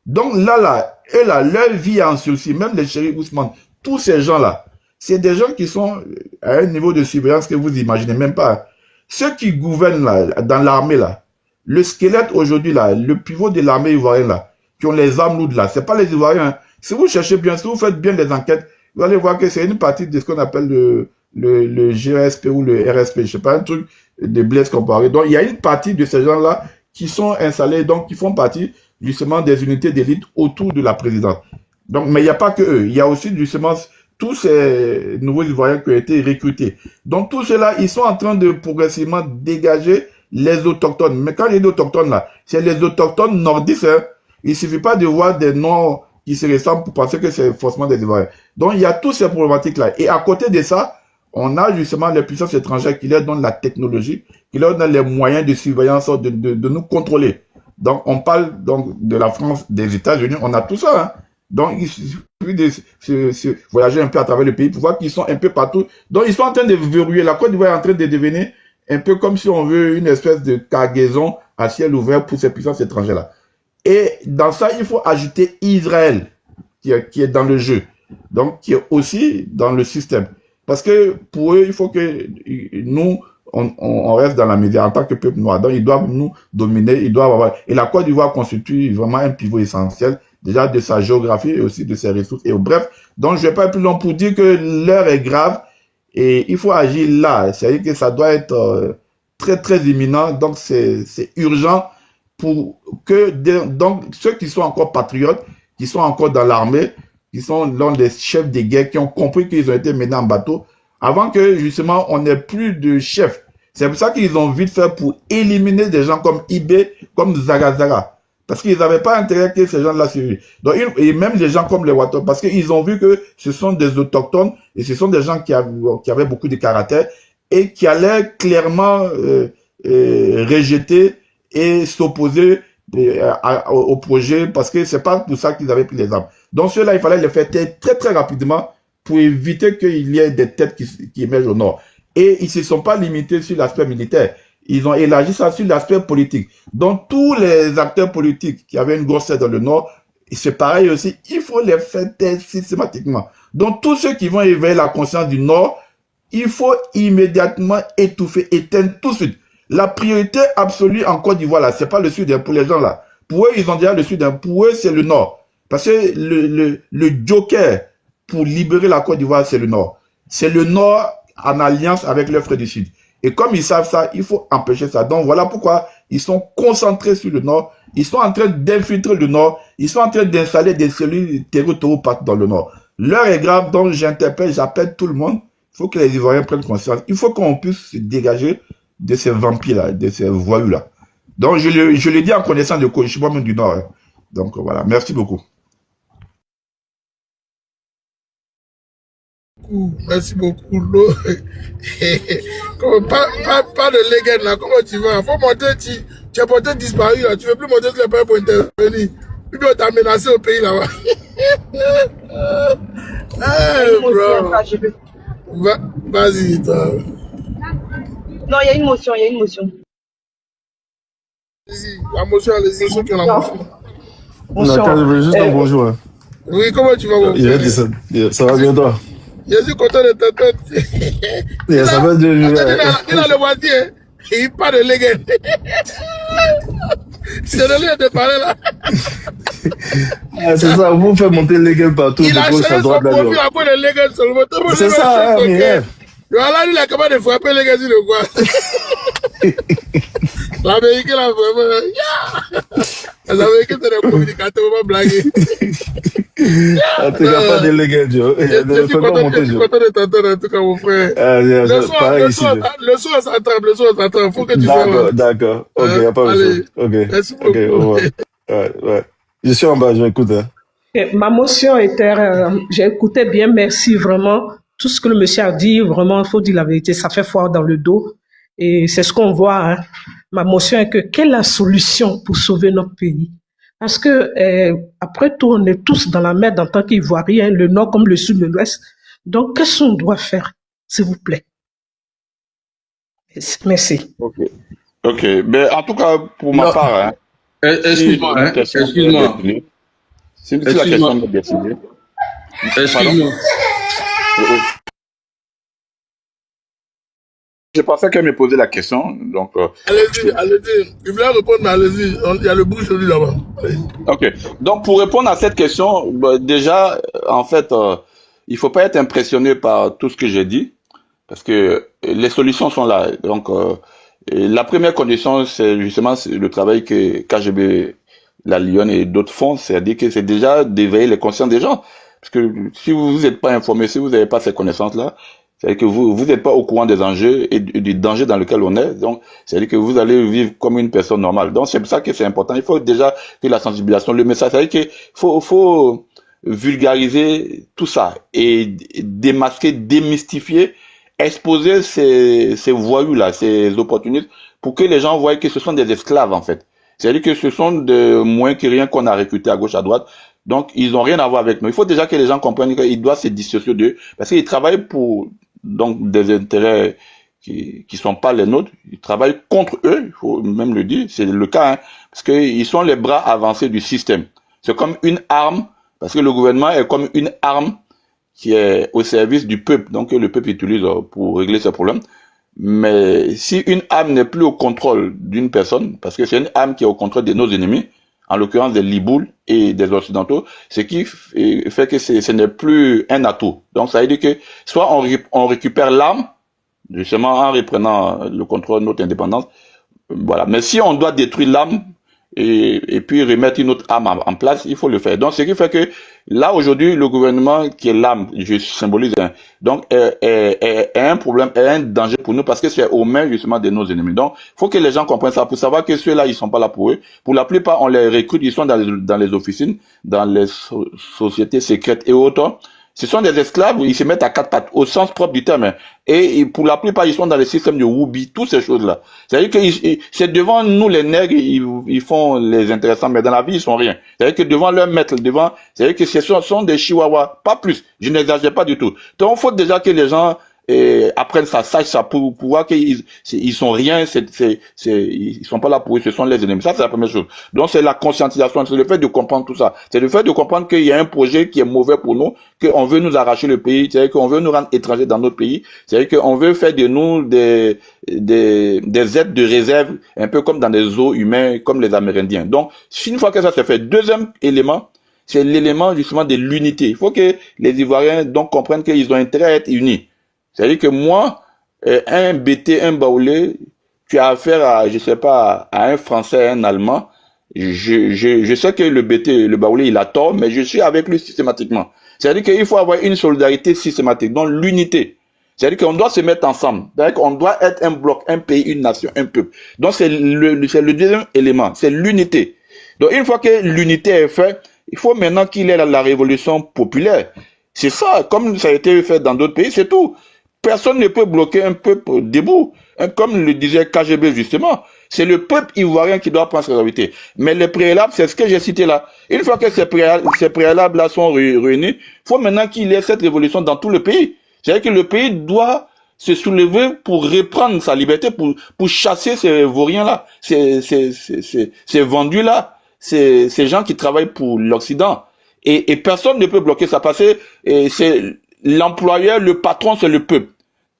Donc là, eux là, leur vie est en sursis. Même les chéris Ousmane, tous ces gens-là, c'est des gens qui sont à un niveau de surveillance que vous imaginez même pas. Ceux qui gouvernent là, dans l'armée là, le squelette aujourd'hui là, le pivot de l'armée ivoirienne là, qui ont les armes lourdes là, c'est pas les Ivoiriens. Hein. Si vous cherchez bien, si vous faites bien les enquêtes, vous allez voir que c'est une partie de ce qu'on appelle le GSP ou le RSP, je sais pas, un truc de Blaise Compaoré. Donc il y a une partie de ces gens-là qui sont installés, donc qui font partie justement des unités d'élite autour de la présidence. Donc, mais il n'y a pas que eux, il y a aussi justement tous ces nouveaux Ivoiriens qui ont été recrutés. Donc tous ceux-là, ils sont en train de progressivement dégager les autochtones. Mais quand il y a des autochtones là, c'est les autochtones nordistes. Hein. Il ne suffit pas de voir des noms qui se ressemblent pour penser que c'est forcément des Ivoiriens. Donc il y a toutes ces problématiques-là. Et à côté de ça, on a justement les puissances étrangères qui leur donnent la technologie, qui leur donnent les moyens de surveillance, de nous contrôler. Donc on parle donc de la France, des États-Unis, on a tout ça. Hein. Donc il suffit de voyager un peu à travers le pays pour voir qu'ils sont un peu partout. Donc ils sont en train de verrouiller. La Côte d'Ivoire est en train de devenir un peu comme si on veut une espèce de cargaison à ciel ouvert pour ces puissances étrangères-là. Et dans ça, il faut ajouter Israël, qui est dans le jeu, donc qui est aussi dans le système. Parce que pour eux, il faut que nous, on reste dans la média en tant que peuple noir. Donc ils doivent nous dominer, ils doivent avoir... Et la Côte d'Ivoire constitue vraiment un pivot essentiel, déjà de sa géographie et aussi de ses ressources. Et bref, donc je ne vais pas être plus long pour dire que l'heure est grave et il faut agir là. C'est-à-dire que ça doit être très très imminent, donc c'est urgent pour que donc ceux qui sont encore patriotes, qui sont encore dans l'armée, qui sont l'un des chefs de guerre, qui ont compris qu'ils ont été menés en bateau, avant que justement on n'ait plus de chef. C'est pour ça qu'ils ont vite fait pour éliminer des gens comme Ibé, comme Zagazaga. Parce qu'ils n'avaient pas intérêt que ces gens-là suivent. Donc, et même les gens comme les Ouattara, parce qu'ils ont vu que ce sont des autochtones et ce sont des gens qui avaient beaucoup de caractère et qui allaient clairement rejeter et s'opposer au projet parce que c'est pas pour ça qu'ils avaient pris les armes. Donc ceux-là, il fallait les faire taire très très rapidement pour éviter qu'il y ait des têtes qui émergent au nord. Et ils ne se sont pas limités sur l'aspect militaire. Ils ont élargi ça sur l'aspect politique. Donc tous les acteurs politiques qui avaient une grosse tête dans le nord, c'est pareil aussi, il faut les faire taire systématiquement. Donc tous ceux qui vont éveiller la conscience du nord, il faut immédiatement étouffer, éteindre tout de suite. La priorité absolue en Côte d'Ivoire, là, c'est pas le sud, hein, pour les gens là. Pour eux, ils ont déjà le sud, hein, pour eux, c'est le nord. Parce que le joker pour libérer la Côte d'Ivoire, c'est le nord. C'est le nord en alliance avec les frères du sud. Et comme ils savent ça, il faut empêcher ça. Donc voilà pourquoi ils sont concentrés sur le nord. Ils sont en train d'infiltrer le nord. Ils sont en train d'installer des cellules territoriales partout dans le nord. L'heure est grave, donc j'appelle tout le monde. Il faut que les Ivoiriens prennent conscience. Il faut qu'on puisse se dégager de ces vampires-là, de ces voyous-là. Donc, je le dis en connaissant de cause, je suis moi-même du Nord. Hein. Donc, voilà, merci beaucoup. Merci beaucoup. Pas de légende là, comment tu vas? Faut monter, tu es porté disparu là, tu ne veux plus monter sur les pays pour intervenir. Puis on t'a menacé au pays là-bas. Hey, bro. Vas-y, toi. Non, il y a une motion, il y a une motion. La motion, allez-y, ceux qui ont la motion. Non, quand je veux juste un bonjour. Hein. Oui, comment tu vas, mon frère? Ça va bien, toi? Je suis content de t'entendre. Ça va de il a le voisin, il parle de légende. C'est de lui de parler là. Ah, c'est ça, vous faites monter les légende partout. Il a changé son profil après le légende seulement. C'est ça, mais... Voilà, il a capable de frapper les gars sur le coin. L'Américain, là, vraiment. Les Américains, c'est des communicateurs, on va blaguer. En tout cas, pas de légumes, Joe. Je suis content de t'entendre, en tout cas, mon frère. Le son, ça tremble, faut que tu sois. D'accord, ok, il n'y a pas de ok. Merci beaucoup. Ouais. Je suis en bas, je m'écoute. Hein. Ma motion était, j'ai écouté bien, merci vraiment. Tout ce que le monsieur a dit, vraiment, il faut dire la vérité, ça fait froid dans le dos. Et c'est ce qu'on voit. Hein. ma motion est que quelle est la solution pour sauver notre pays? Parce que après tout, on est tous dans la merde en tant qu'Ivoiriens, le nord comme le sud, l'ouest. Donc, qu'est-ce qu'on doit faire, s'il vous plaît? Merci. Ok. Ok. Mais en tout cas, pour ma part, hein, excuse-moi, hein, excuse-moi. Si la question est décidée. Excuse-moi. Je pensais qu'elle me posait la question, donc... Allez-y, allez-y. Il voulait répondre, mais allez-y. Il y a le bruit celui là-bas. Ok. Donc, pour répondre à cette question, déjà, en fait, il faut pas être impressionné par tout ce que j'ai dit, parce que les solutions sont là. Donc, la première condition, c'est justement le travail que KGB, la Lyon et d'autres font, c'est-à-dire que c'est déjà d'éveiller les consciences des gens. Parce que si vous n'êtes pas informé, si vous n'avez pas ces connaissances-là, c'est-à-dire que vous n'êtes pas au courant des enjeux et du danger dans lequel on est. Donc, c'est-à-dire que vous allez vivre comme une personne normale. Donc, c'est pour ça que c'est important. Il faut déjà que la sensibilisation, le message, c'est-à-dire qu'il faut vulgariser tout ça et démasquer, démystifier, exposer ces voyous-là, ces opportunistes, pour que les gens voient que ce sont des esclaves, en fait. C'est-à-dire que ce sont de moins que rien qu'on a recruté à gauche, à droite. Donc, ils n'ont rien à voir avec nous. Il faut déjà que les gens comprennent qu'ils doivent se dissocier d'eux, parce qu'ils travaillent pour donc des intérêts qui sont pas les nôtres. Ils travaillent contre eux, il faut même le dire, c'est le cas, hein, parce qu'ils sont les bras avancés du système. C'est comme une arme, parce que le gouvernement est comme une arme qui est au service du peuple, donc que le peuple utilise pour régler ses problèmes. Mais si une arme n'est plus au contrôle d'une personne, parce que c'est une arme qui est au contrôle de nos ennemis, en l'occurrence des Libouls et des Occidentaux, ce qui fait que ce n'est plus un atout. Donc ça veut dire que soit on récupère l'arme, justement en reprenant le contrôle de notre indépendance, voilà. Mais si on doit détruire l'arme et puis remettre une autre arme en place, il faut le faire. Donc ce qui fait que là aujourd'hui, le gouvernement qui est l'arme, je symbolise, hein, donc est un problème, est un danger pour nous parce que c'est aux mains justement de nos ennemis. Donc il faut que les gens comprennent ça pour savoir que ceux-là ils sont pas là pour eux. Pour la plupart, on les recrute, ils sont dans les officines, dans les sociétés secrètes et autres. Ce sont des esclaves, ils se mettent à quatre pattes, au sens propre du terme. Et pour la plupart, ils sont dans les systèmes de Woubi, toutes ces choses-là. C'est-à-dire que c'est devant nous, les nègres, ils font les intéressants, mais dans la vie, ils sont rien. C'est-à-dire que devant leur maître, c'est-à-dire que ce sont des chihuahuas, pas plus. Je n'exagère pas du tout. Donc, il faut déjà que les gens apprennent ça, sachent ça, pour voir qu'ils sont rien, ils sont pas là pour eux, ce sont les ennemis. Ça, c'est la première chose. Donc, c'est la conscientisation, c'est le fait de comprendre tout ça. C'est le fait de comprendre qu'il y a un projet qui est mauvais pour nous, qu'on veut nous arracher le pays, c'est-à-dire qu'on veut nous rendre étrangers dans notre pays, c'est-à-dire qu'on veut faire de nous des êtres de réserve, un peu comme dans des zoos humains, comme les Amérindiens. Donc, une fois que ça s'est fait, deuxième élément, c'est l'élément justement de l'unité. Il faut que les Ivoiriens donc comprennent qu'ils ont intérêt à être unis. C'est-à-dire que moi, un BT, un Baoulé, tu as affaire à, je sais pas, à un Français, un Allemand. Je sais que le BT, le Baoulé, il a tort, mais je suis avec lui systématiquement. C'est-à-dire qu'il faut avoir une solidarité systématique, donc l'unité. C'est-à-dire qu'on doit se mettre ensemble. C'est-à-dire qu'on doit être un bloc, un pays, une nation, un peuple. Donc c'est le deuxième élément, c'est l'unité. Donc une fois que l'unité est faite, il faut maintenant qu'il y ait la révolution populaire. C'est ça, comme ça a été fait dans d'autres pays, c'est tout. Personne ne peut bloquer un peuple debout. Comme le disait KGB justement, c'est le peuple ivoirien qui doit prendre ses responsabilités. Mais les préalables, c'est ce que j'ai cité là. Une fois que ces préalables-là sont réunis, il faut maintenant qu'il y ait cette révolution dans tout le pays. C'est-à-dire que le pays doit se soulever pour reprendre sa liberté, pour chasser ces vauriens-là, ces vendus-là, ces gens qui travaillent pour l'Occident. Et personne ne peut bloquer ça parce que c'est l'employeur, le patron, c'est le peuple.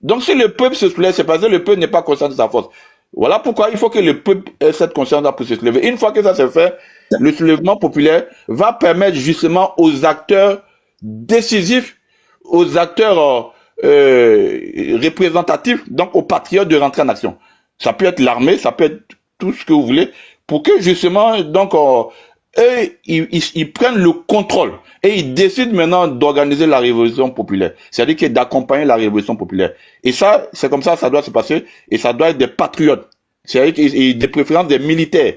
Donc si le peuple se soulève, c'est parce que le peuple n'est pas conscient de sa force. Voilà pourquoi il faut que le peuple ait cette conscience-là pour se soulever. Une fois que ça s'est fait, le soulèvement populaire va permettre justement aux acteurs décisifs, aux acteurs représentatifs, donc aux patriotes de rentrer en action. Ça peut être l'armée, ça peut être tout ce que vous voulez, pour que justement, donc, ils prennent le contrôle et ils décident maintenant d'organiser la révolution populaire. C'est-à-dire que d'accompagner la révolution populaire. Et ça, c'est comme ça doit se passer et ça doit être des patriotes. C'est-à-dire que des préférences des militaires.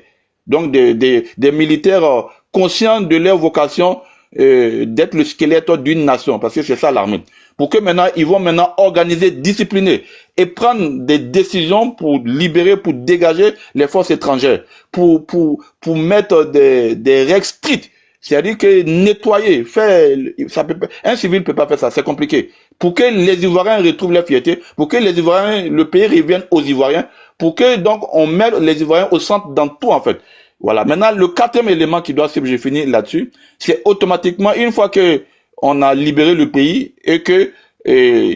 Donc des militaires conscients de leur vocation d'être le squelette d'une nation, parce que c'est ça l'armée. Pour que maintenant, ils vont maintenant organiser, discipliner et prendre des décisions pour libérer, pour dégager les forces étrangères, pour mettre des règles strictes. C'est-à-dire que nettoyer, faire, un civil ne peut pas faire ça, c'est compliqué. Pour que les Ivoiriens retrouvent leur fierté, pour que les Ivoiriens, le pays revienne aux Ivoiriens, pour que donc on mette les Ivoiriens au centre dans tout en fait. Voilà. Maintenant, le quatrième élément qui doit suivre, j'ai fini là-dessus, c'est automatiquement, une fois que on a libéré le pays et que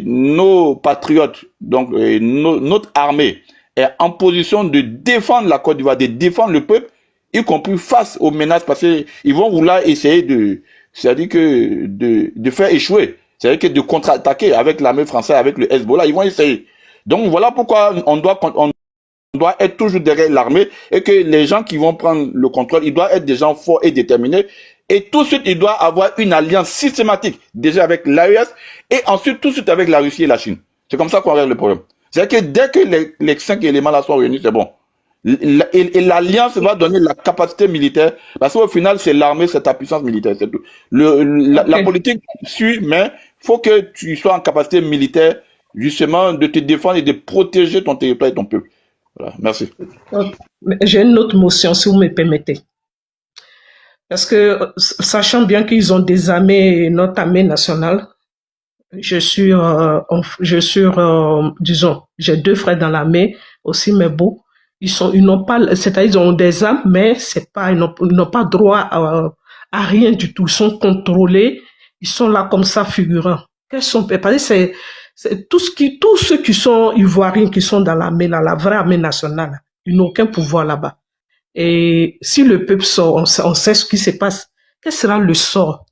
nos patriotes, donc notre armée est en position de défendre la Côte d'Ivoire, de défendre le peuple, y compris face aux menaces, parce qu'ils vont vouloir essayer c'est-à-dire que de faire échouer, c'est-à-dire que de contre-attaquer avec l'armée française, avec le Hezbollah, ils vont essayer. Donc voilà pourquoi on doit être toujours derrière l'armée et que les gens qui vont prendre le contrôle, ils doivent être des gens forts et déterminés. Et tout de suite, il doit avoir une alliance systématique, déjà avec l'AES et ensuite tout de suite avec la Russie et la Chine. C'est comme ça qu'on règle le problème. C'est-à-dire que dès que les 5 éléments là sont réunis, c'est bon. Et l'alliance va donner la capacité militaire, parce qu'au final, c'est l'armée, c'est ta puissance militaire, c'est tout. La politique suit, mais il faut que tu sois en capacité militaire, justement, de te défendre et de protéger ton territoire et ton peuple. Voilà, merci. J'ai une autre motion, si vous me permettez. Parce que, sachant bien qu'ils ont désarmé notre armée nationale, disons, j'ai 2 frères dans l'armée, aussi mes beaux. Ils n'ont pas, c'est-à-dire ils ont des armes, mais c'est pas, ils n'ont pas droit à rien du tout. Ils sont contrôlés, ils sont là comme ça figurants. Parce que c'est tous ceux qui sont ivoiriens, qui sont dans l'armée, la vraie armée nationale, ils n'ont aucun pouvoir là-bas. Et si le peuple sort, on sait ce qui se passe. Quel sera le sort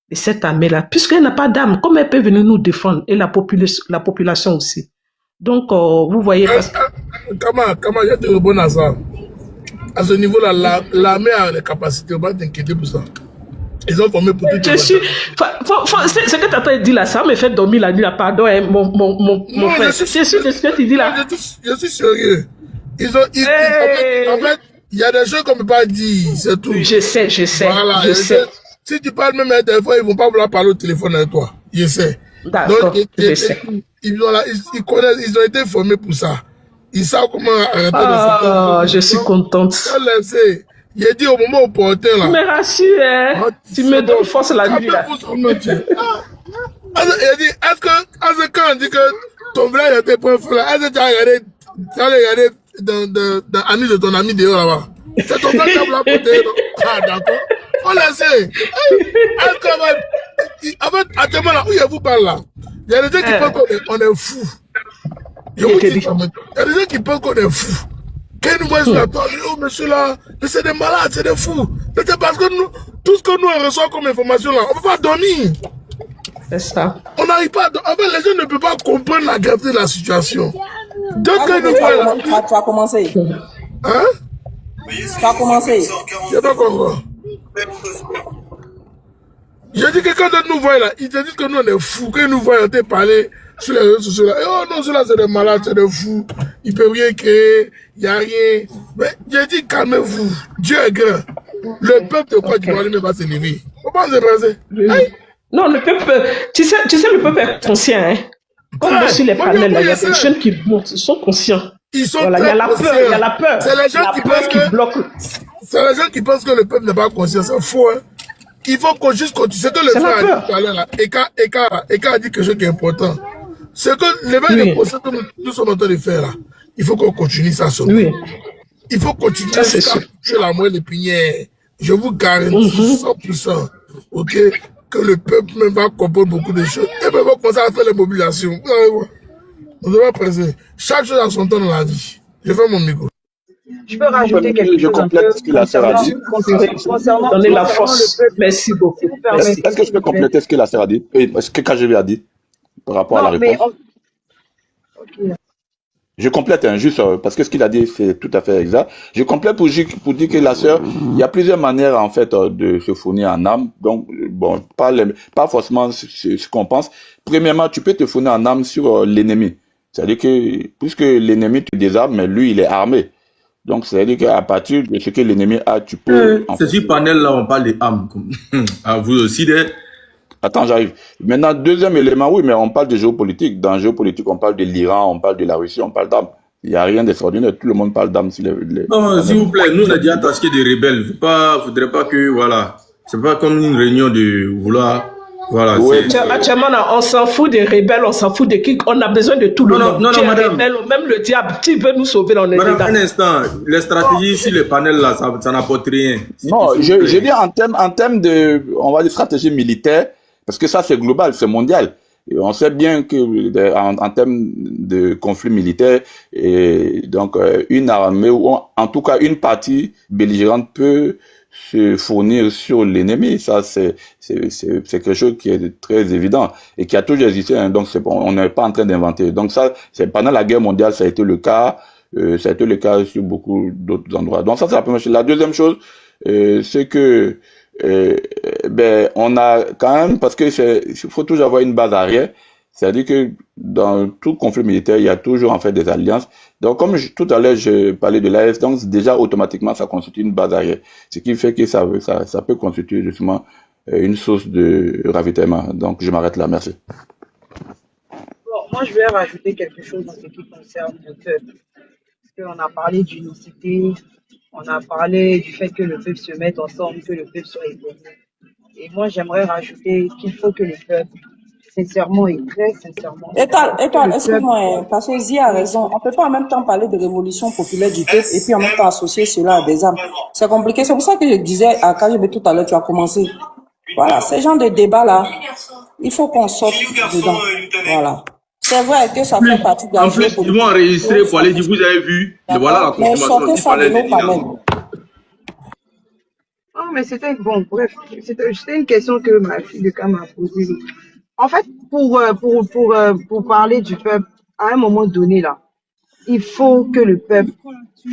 de cette armée-là? Puisqu'elle n'a pas d'armes, comment elle peut venir nous défendre? Et la population aussi. Donc, vous voyez... Comment je te réponds à ça? À ce niveau-là, l'armée a les capacités, on va t'inquiéter pour ça. Ils ont formé pour tout. Ce que tu as pas dit là, ça me fait dormir la nuit là, pardon, hein, mon frère. C'est sûr de ce que tu dis là. Je suis sérieux. En fait, il y a des choses qu'on ne peut pas dire, c'est tout. Je sais. Voilà, je sais. Si tu parles même à des fois, ils ne vont pas vouloir parler au téléphone avec toi. Je sais. D'accord, je sais. Ils connaissent, ils ont été formés pour ça. Ils savent comment arrêter de se je suis contente. J'ai dit au moment opportun là. Tu me rassures, hein. Tu me donnes force la nuit là. Il dit, est-ce que quand on dit que ton frère était pas fou là, est-ce que tu as regardé dans ami de ton ami dehors là-bas? C'est ton frère qui a voulu apporter. Ah d'accord. On le sait. En fait, actuellement là, où je vous parle là, il y a des gens qui pensent qu'on est fou. Je vous dis, il y a des gens qui pensent qu'on est fou. Quand nous voyons la toile, oh monsieur là, c'est des malades, c'est des fous. C'est parce que nous, tout ce que nous on reçoit comme information là, on ne peut pas dormir. C'est ça. On n'arrive pas à... En fait, les gens ne peuvent pas comprendre la gravité de la situation. Donc, tu as commencé. Hein? Tu as commencé. Je n'ai pas compris. J'ai dit que quand nous voient là, ils te disent que nous on est fous, que nous voyons te parler sur les réseaux sociaux là. Et oh non, ceux-là c'est des malades, c'est des fous. Ils ne peuvent rien créer, il n'y a rien. Mais j'ai dit calmez-vous, Dieu est grand. Le peuple de Côte d'Ivoire va se lever. Faut pas se passer. Non, le peuple, tu sais, le peuple est conscient, hein. Comme moi sur les panels, il y a des jeunes qui montent, ils sont conscients. Ils sont voilà, il y a la peur. C'est les gens qui pensent c'est les gens qui pensent que le peuple n'est pas conscient, c'est faux, hein. Il faut qu'on juste continue. C'est que le frère a dit tout à l'heure là. Eka a dit quelque chose qui est important. C'est que l'éveil de procès que nous sommes en train de faire là, il faut qu'on continue ça seulement. Oui. Il faut continuer jusqu'à la moelle épinière. Je vous garantis 100%, ok, que le peuple même va comprendre beaucoup de choses. Et même va commencer à faire les mobilisations. On devrait presser. Chaque chose a son temps dans la vie. Je fais mon micro. Je peux rajouter quelque chose un peu ce qu'il a dit. Concernant donner la force. Merci beaucoup. Est-ce que je peux compléter ce qu'il a dit? Ce que KGB a dit par rapport à la réponse? Je complète juste parce que ce qu'il a dit c'est tout à fait exact. Je complète pour dire que la sœur, il y a plusieurs manières en fait de se fournir en âme. Donc bon, pas forcément ce qu'on pense. Premièrement, tu peux te fournir en âme sur l'ennemi. C'est-à-dire que puisque l'ennemi te désarme, mais lui il est armé. Donc, c'est-à-dire qu'à partir de ce que l'ennemi a, tu peux... C'est sur panel-là, on parle des âmes. À vous aussi, Attends, j'arrive. Maintenant, deuxième élément, oui, mais on parle de géopolitique. Dans géopolitique, on parle de l'Iran, on parle de la Russie, on parle d'armes. Il n'y a rien d'extraordinaire. Tout le monde parle d'armes sur les... Non, s'il vous plaît, nous, on a déjà attaqué des rebelles. Faudrait pas que, voilà. C'est pas comme une réunion de vouloir... Voilà. Ouais, actuellement, on s'en fout des rebelles, on s'en fout de qui. On a besoin de tout le monde. Non, madame. Rebelle, même le diable, tu veux nous sauver, on est madame, dedans. Un instant, les stratégies sur le panel là, ça n'apporte rien. Non, je dis en termes de, on va dire, stratégie militaire, parce que ça c'est global, c'est mondial. Et on sait bien que en termes de conflit militaire, et donc une armée ou en tout cas une partie belligérante peut se fournir sur l'ennemi. Ça c'est quelque chose qui est très évident et qui a toujours existé. Hein, donc on n'est pas en train d'inventer. Donc ça, c'est pendant la guerre mondiale, ça a été le cas. Ça a été le cas sur beaucoup d'autres endroits. Donc ça c'est la première chose. La deuxième chose, c'est que on a quand même, parce que il faut toujours avoir une base arrière. C'est-à-dire que dans tout conflit militaire, il y a toujours en fait des alliances. Donc comme tout à l'heure je parlais de l'AS, donc déjà automatiquement ça constitue une base arrière, ce qui fait que ça peut constituer justement une source de ravitaillement. Donc je m'arrête là, merci. Bon, moi je vais rajouter quelque chose en ce qui concerne le peuple. Parce qu'on a parlé d'unicité, on a parlé du fait que le peuple se mette ensemble, que le peuple soit égaux. Et moi j'aimerais rajouter qu'il faut que le peuple, sincèrement et très sincèrement. Étoile, excuse-moi, parce que Zia a raison. On ne peut pas en même temps parler de révolution populaire du peuple et puis en même temps associer cela à des armes. C'est compliqué. C'est pour ça que je disais à KGB tout à l'heure, tu as commencé. Voilà, ces genres de débats-là, il faut qu'on sorte dedans. Voilà. C'est vrai que ça fait partie de la En plus, ils vont enregistrer pour aller dire, vous avez vu, et voilà la confirmation du palais des Non, mais c'était bon, bref, c'était une question que ma fille de cas m'a posée. En fait, pour parler du peuple, à un moment donné, là, il faut que le peuple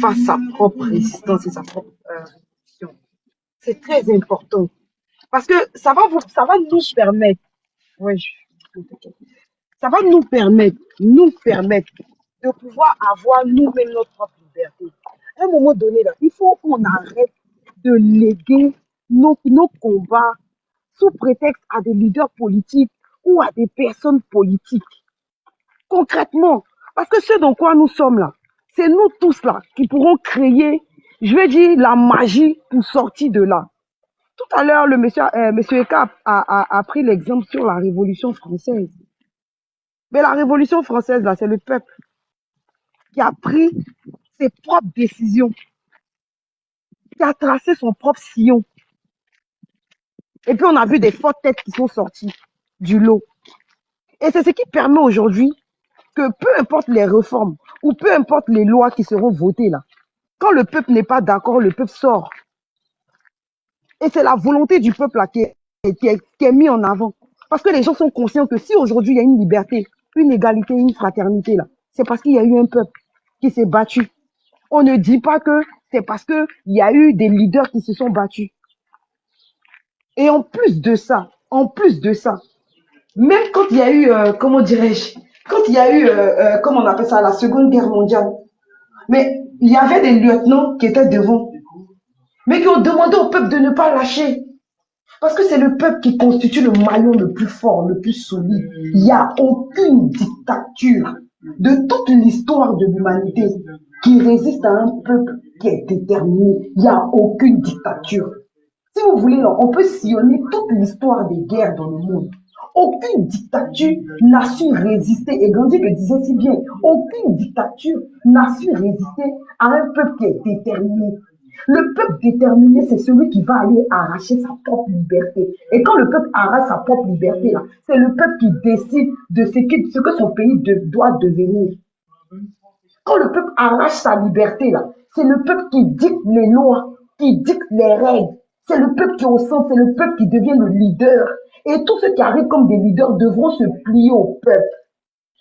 fasse sa propre résistance et sa propre révolution. C'est très important. Parce que ça va nous permettre, ça va nous permettre de pouvoir avoir nous-mêmes notre propre liberté. À un moment donné, là, il faut qu'on arrête de léguer nos combats sous prétexte à des leaders politiques ou à des personnes politiques. Concrètement, parce que ce dans quoi nous sommes là, c'est nous tous là qui pourrons créer, je vais dire, la magie pour sortir de là. Tout à l'heure, le monsieur Eka a pris l'exemple sur la Révolution française. Mais la Révolution française, là, c'est le peuple qui a pris ses propres décisions, qui a tracé son propre sillon. Et puis, on a vu des fortes têtes qui sont sorties du lot. Et c'est ce qui permet aujourd'hui que peu importe les réformes ou peu importe les lois qui seront votées là, quand le peuple n'est pas d'accord, le peuple sort. Et c'est la volonté du peuple là qui est mise en avant. Parce que les gens sont conscients que si aujourd'hui il y a une liberté, une égalité, une fraternité là, c'est parce qu'il y a eu un peuple qui s'est battu. On ne dit pas que c'est parce qu'il y a eu des leaders qui se sont battus. Et en plus de ça, même quand il y a eu, comment dirais-je, quand il y a eu, comment on appelle ça, la Seconde Guerre mondiale, mais il y avait des lieutenants qui étaient devant, mais qui ont demandé au peuple de ne pas lâcher. Parce que c'est le peuple qui constitue le maillon le plus fort, le plus solide. Il n'y a aucune dictature de toute l'histoire de l'humanité qui résiste à un peuple qui est déterminé. Il n'y a aucune dictature. Si vous voulez, on peut sillonner toute l'histoire des guerres dans le monde. Aucune dictature n'a su résister, et Gandhi le disait si bien, aucune dictature n'a su résister à un peuple qui est déterminé. Le peuple déterminé, c'est celui qui va aller arracher sa propre liberté. Et quand le peuple arrache sa propre liberté, là, c'est le peuple qui décide de ce que son pays doit devenir. Quand le peuple arrache sa liberté, là, c'est le peuple qui dicte les lois, qui dicte les règles. C'est le peuple qui est au centre, c'est le peuple qui devient le leader. Et tous ceux qui arrivent comme des leaders devront se plier au peuple.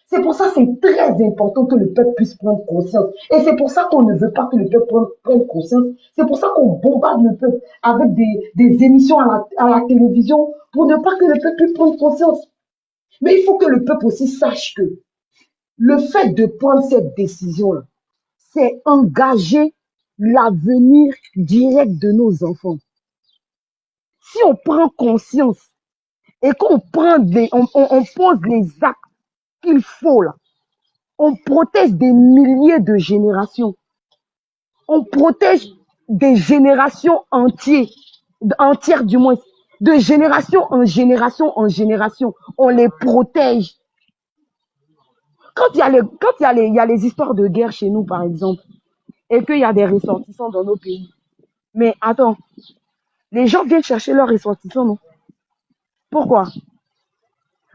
C'est pour ça que c'est très important que le peuple puisse prendre conscience. Et c'est pour ça qu'on ne veut pas que le peuple prenne conscience. C'est pour ça qu'on bombarde le peuple avec des émissions à la télévision pour ne pas que le peuple puisse prendre conscience. Mais il faut que le peuple aussi sache que le fait de prendre cette décision-là, c'est engager l'avenir direct de nos enfants. Si on prend conscience et qu'on prend on pose les actes qu'il faut là, on protège des milliers de générations. On protège des générations entières du moins, de génération en génération en génération. On les protège. Quand il y a les histoires de guerre chez nous, par exemple, et qu'il y a des ressortissants dans nos pays. Mais attends, les gens viennent chercher leurs ressortissants, non? Pourquoi?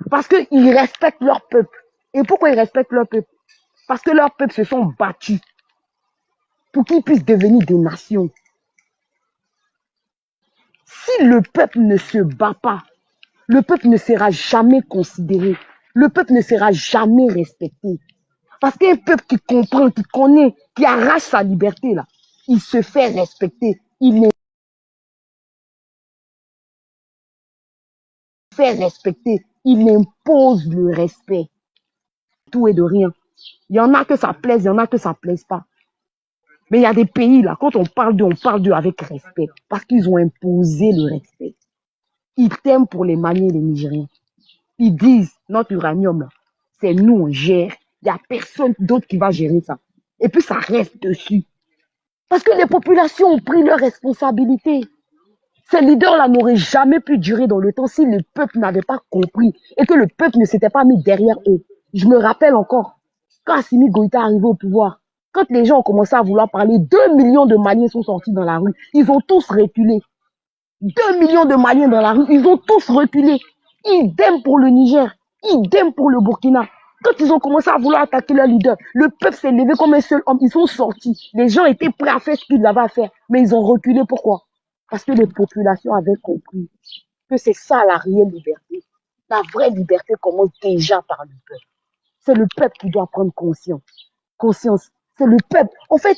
Parce qu'ils respectent leur peuple. Et pourquoi ils respectent leur peuple? Parce que leurs peuples se sont battus pour qu'ils puissent devenir des nations. Si le peuple ne se bat pas, le peuple ne sera jamais considéré. Le peuple ne sera jamais respecté. Parce qu'un peuple qui comprend, qui connaît, qui arrache sa liberté, là, il se fait respecter. Il est fait respecter. Il impose le respect. Tout et de rien. Il y en a que ça plaise, il y en a que ça plaise pas. Mais il y a des pays, là, quand on parle d'eux avec respect. Parce qu'ils ont imposé le respect. Ils t'aiment pour les manier, les Nigériens. Ils disent, notre uranium, là, c'est nous, on gère. Il n'y a personne d'autre qui va gérer ça. Et puis ça reste dessus. Parce que les populations ont pris leurs responsabilités. Ces leaders-là n'auraient jamais pu durer dans le temps si le peuple n'avait pas compris et que le peuple ne s'était pas mis derrière eux. Je me rappelle encore, quand Assimi Goïta est arrivé au pouvoir, quand les gens ont commencé à vouloir parler, 2 millions de Maliens sont sortis dans la rue. Ils ont tous reculé. 2 millions de Maliens dans la rue, ils ont tous reculé. Idem pour le Niger, idem pour le Burkina. Quand ils ont commencé à vouloir attaquer leur leader, le peuple s'est levé comme un seul homme. Ils sont sortis. Les gens étaient prêts à faire ce qu'ils avaient à faire. Mais ils ont reculé. Pourquoi? Parce que les populations avaient compris que c'est ça la réelle liberté. La vraie liberté commence déjà par le peuple. C'est le peuple qui doit prendre conscience. C'est le peuple. En fait,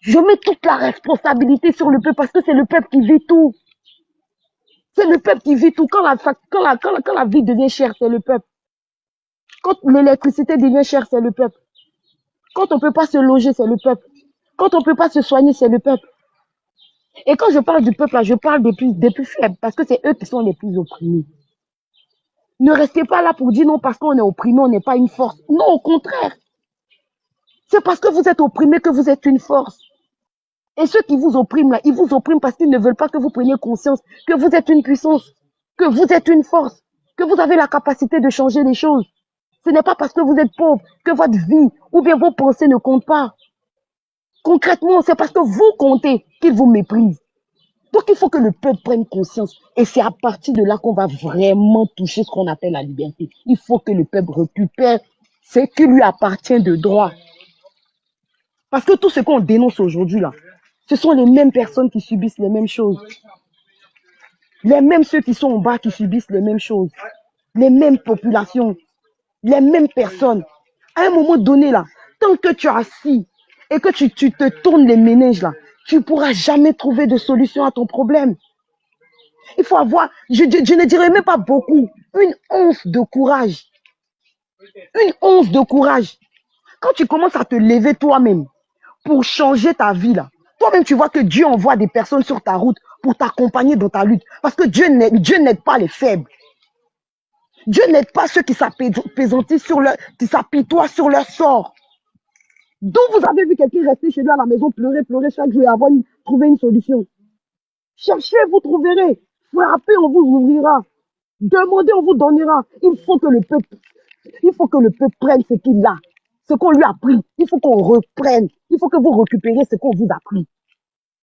je mets toute la responsabilité sur le peuple parce que c'est le peuple qui vit tout. C'est le peuple qui vit tout. Quand la vie devient chère, c'est le peuple. Quand l'électricité devient chère, c'est le peuple. Quand on ne peut pas se loger, c'est le peuple. Quand on ne peut pas se soigner, c'est le peuple. Et quand je parle du peuple, là, je parle des plus faibles, parce que c'est eux qui sont les plus opprimés. Ne restez pas là pour dire non, parce qu'on est opprimé, on n'est pas une force. Non, au contraire. C'est parce que vous êtes opprimé que vous êtes une force. Et ceux qui vous oppriment là, ils vous oppriment parce qu'ils ne veulent pas que vous preniez conscience que vous êtes une puissance, que vous êtes une force, que vous avez la capacité de changer les choses. Ce n'est pas parce que vous êtes pauvre que votre vie ou bien vos pensées ne comptent pas. Concrètement, c'est parce que vous comptez qu'ils vous méprisent. Donc il faut que le peuple prenne conscience. Et c'est à partir de là qu'on va vraiment toucher ce qu'on appelle la liberté. Il faut que le peuple récupère ce qui lui appartient de droit. Parce que tout ce qu'on dénonce aujourd'hui là, ce sont les mêmes personnes qui subissent les mêmes choses. Les mêmes ceux qui sont en bas qui subissent les mêmes choses. Les mêmes populations. Les mêmes personnes. À un moment donné là, tant que tu es assis et que tu te tournes les méninges là, tu ne pourras jamais trouver de solution à ton problème. Il faut avoir, je ne dirais même pas beaucoup, une once de courage. Une once de courage. Quand tu commences à te lever toi-même pour changer ta vie là, toi-même tu vois que Dieu envoie des personnes sur ta route pour t'accompagner dans ta lutte. Parce que Dieu n'aide pas les faibles. Dieu n'aide pas ceux qui s'appésantissent qui s'apitoient sur leur sort. Donc vous avez vu quelqu'un rester chez lui à la maison, pleurer chaque jour et trouver une solution. Cherchez, vous trouverez. Frappez, on vous ouvrira. Demandez, on vous donnera. Il faut que le peuple prenne ce qu'il a, ce qu'on lui a pris. Il faut qu'on reprenne. Il faut que vous récupériez ce qu'on vous a pris.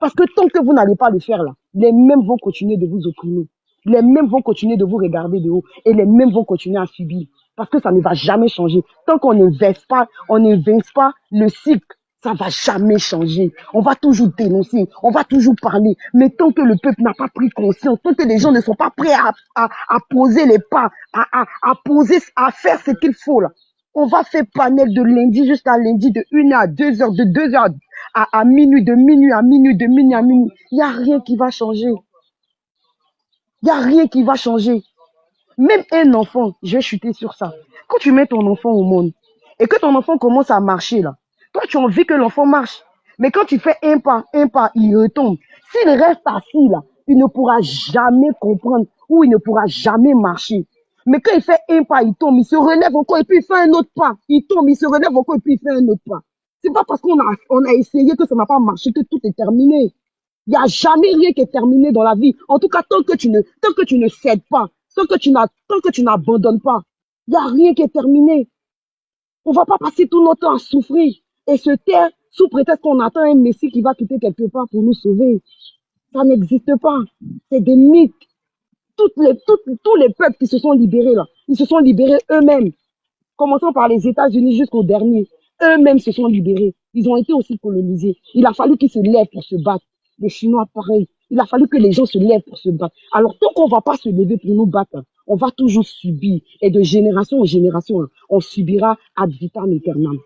Parce que tant que vous n'allez pas le faire là, les mêmes vont continuer de vous opprimer. Les mêmes vont continuer de vous regarder de haut et les mêmes vont continuer à subir. Parce que ça ne va jamais changer. Tant qu'on n'investe pas, on n'invente pas le cycle, ça ne va jamais changer. On va toujours dénoncer, on va toujours parler. Mais tant que le peuple n'a pas pris conscience, tant que les gens ne sont pas prêts à poser les pas, à faire ce qu'il faut là, on va faire panel de lundi jusqu'à lundi, de 1h à 2h, de 2h à minuit, de minuit à minuit, de minuit à minuit. Il n'y a rien qui va changer. Il n'y a rien qui va changer. Même un enfant, je vais chuter sur ça. Quand tu mets ton enfant au monde et que ton enfant commence à marcher là, toi tu as envie que l'enfant marche. Mais quand tu fais un pas, il retombe. S'il reste assis là, il ne pourra jamais comprendre ou il ne pourra jamais marcher. Mais quand il fait un pas, il tombe, il se relève encore et puis il fait un autre pas. Il tombe, il se relève encore et puis il fait un autre pas. C'est pas parce qu'on a essayé que ça n'a pas marché que tout est terminé. Il n'y a jamais rien qui est terminé dans la vie. En tout cas, tant que tu ne cèdes pas, tant que tu n'abandonnes pas, il n'y a rien qui est terminé. On ne va pas passer tout notre temps à souffrir et se taire sous prétexte qu'on attend un Messie qui va quitter quelque part pour nous sauver. Ça n'existe pas. C'est des mythes. Tous les peuples qui se sont libérés là, ils se sont libérés eux-mêmes. Commençons par les États-Unis jusqu'au dernier. Eux-mêmes se sont libérés. Ils ont été aussi colonisés. Il a fallu qu'ils se lèvent pour se battre. Les Chinois, pareil. Il a fallu que les gens se lèvent pour se battre. Alors, tant qu'on ne va pas se lever pour nous battre, on va toujours subir. Et de génération en génération, on subira ad vitam aeternam.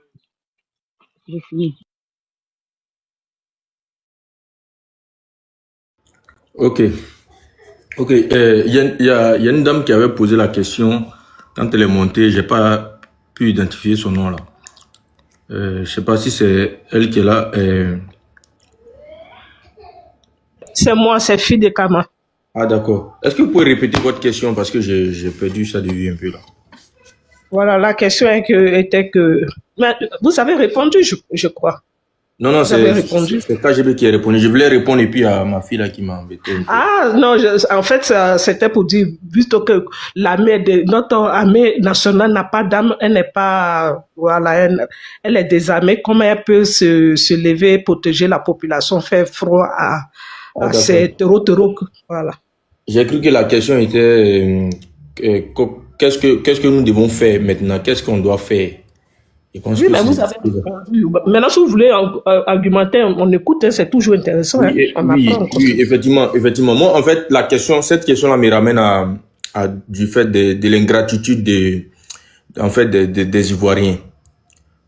J'ai fini. Ok. Ok. Il y a une dame qui avait posé la question. Quand elle est montée, j'ai pas pu identifier son nom là. Je sais pas si c'est elle qui est là. C'est moi, c'est fille de Kama. Ah d'accord. Est-ce que vous pouvez répéter votre question parce que j'ai perdu ça de vue un peu là. Voilà, la question était que... Mais vous avez répondu, je crois. Non, c'est KGB qui a répondu. Je voulais répondre et puis à ma fille là qui m'a embêté. Ah non, en fait, c'était pour dire, puisque que notre armée nationale n'a pas d'âme, elle n'est pas, voilà, elle est désarmée, comment elle peut se lever, protéger la population, faire front à ces terreaux, voilà. J'ai cru que la question était, qu'est-ce que nous devons faire maintenant, qu'est-ce qu'on doit faire? Oui, mais vous avez répondu. Maintenant, si vous voulez argumenter, on écoute, hein, c'est toujours intéressant. Oui, hein, oui, effectivement. Moi, en fait, cette question-là me ramène du fait de l'ingratitude des Ivoiriens.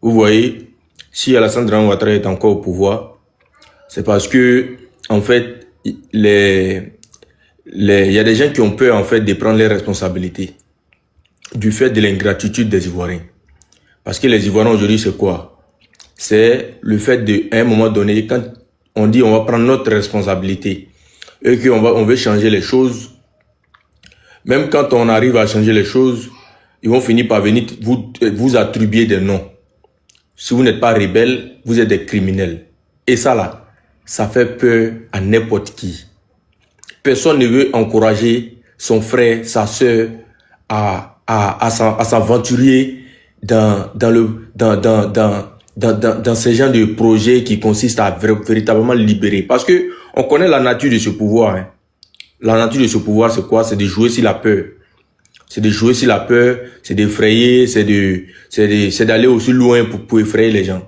Vous voyez, si Alassane Dramane Ouattara est encore au pouvoir, c'est parce que, en fait, il y a des gens qui ont peur, en fait, de prendre les responsabilités du fait de l'ingratitude des Ivoiriens. Parce que les Ivoiriens aujourd'hui, c'est quoi? C'est le fait d'à un moment donné, quand on dit on va prendre notre responsabilité et qu'on veut changer les choses, même quand on arrive à changer les choses, ils vont finir par venir vous attribuer des noms. Si vous n'êtes pas rebelle, vous êtes des criminels. Et ça là, ça fait peur à n'importe qui. Personne ne veut encourager son frère, sa sœur à s'aventurer dans ces genres de projets qui consistent à véritablement libérer. Parce que on connaît la nature de ce pouvoir. Hein. La nature de ce pouvoir, c'est quoi? C'est de jouer sur la peur. C'est de jouer sur la peur, c'est d'effrayer, c'est d'aller aussi loin pour effrayer les gens.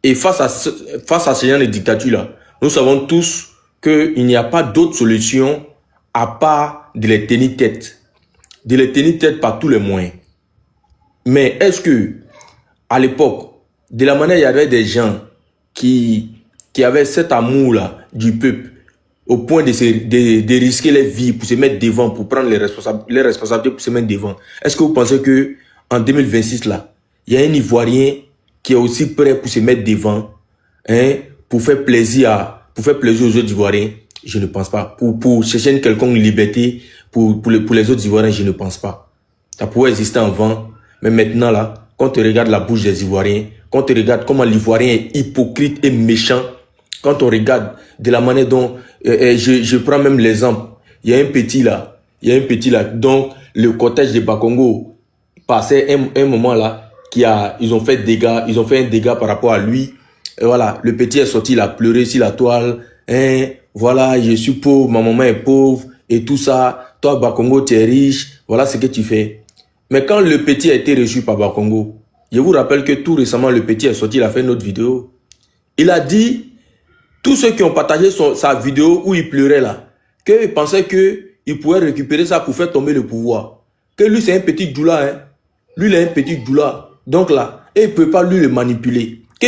Et face à ce genre de dictature-là, nous savons tous qu'il n'y a pas d'autre solution à part de les tenir tête. De les tenir tête par tous les moyens. Mais est-ce que, à l'époque, de la manière il y avait des gens qui avaient cet amour-là du peuple, au point de risquer les vies pour se mettre devant, pour prendre les responsabilités pour se mettre devant. Est-ce que vous pensez que en 2026 là, il y a un Ivoirien qui est aussi prêt pour se mettre devant, hein, pour faire plaisir aux autres Ivoiriens? Je ne pense pas. Pour chercher une quelconque liberté pour les autres Ivoiriens, je ne pense pas. Ça pourrait exister avant. Mais maintenant, là, quand tu regardes la bouche des Ivoiriens, quand tu regardes comment l'Ivoirien est hypocrite et méchant, quand on regarde de la manière dont, je prends même l'exemple, il y a un petit là, donc le cortège de Bakongo passait un moment là, ils ont fait un dégât par rapport à lui. Et voilà, le petit est sorti, il a pleuré sur la toile, hein, voilà, je suis pauvre, ma maman est pauvre, et tout ça, toi Bakongo tu es riche, voilà ce que tu fais. Mais quand le petit a été reçu par Bakongo, je vous rappelle que tout récemment, le petit est sorti, il a fait une autre vidéo. Il a dit, tous ceux qui ont partagé sa vidéo où il pleurait là, qu'il pensait qu'il pouvait récupérer ça pour faire tomber le pouvoir. Que lui, c'est un petit doula, hein. Lui, il est un petit doula. Donc là, et il ne peut pas lui le manipuler. Que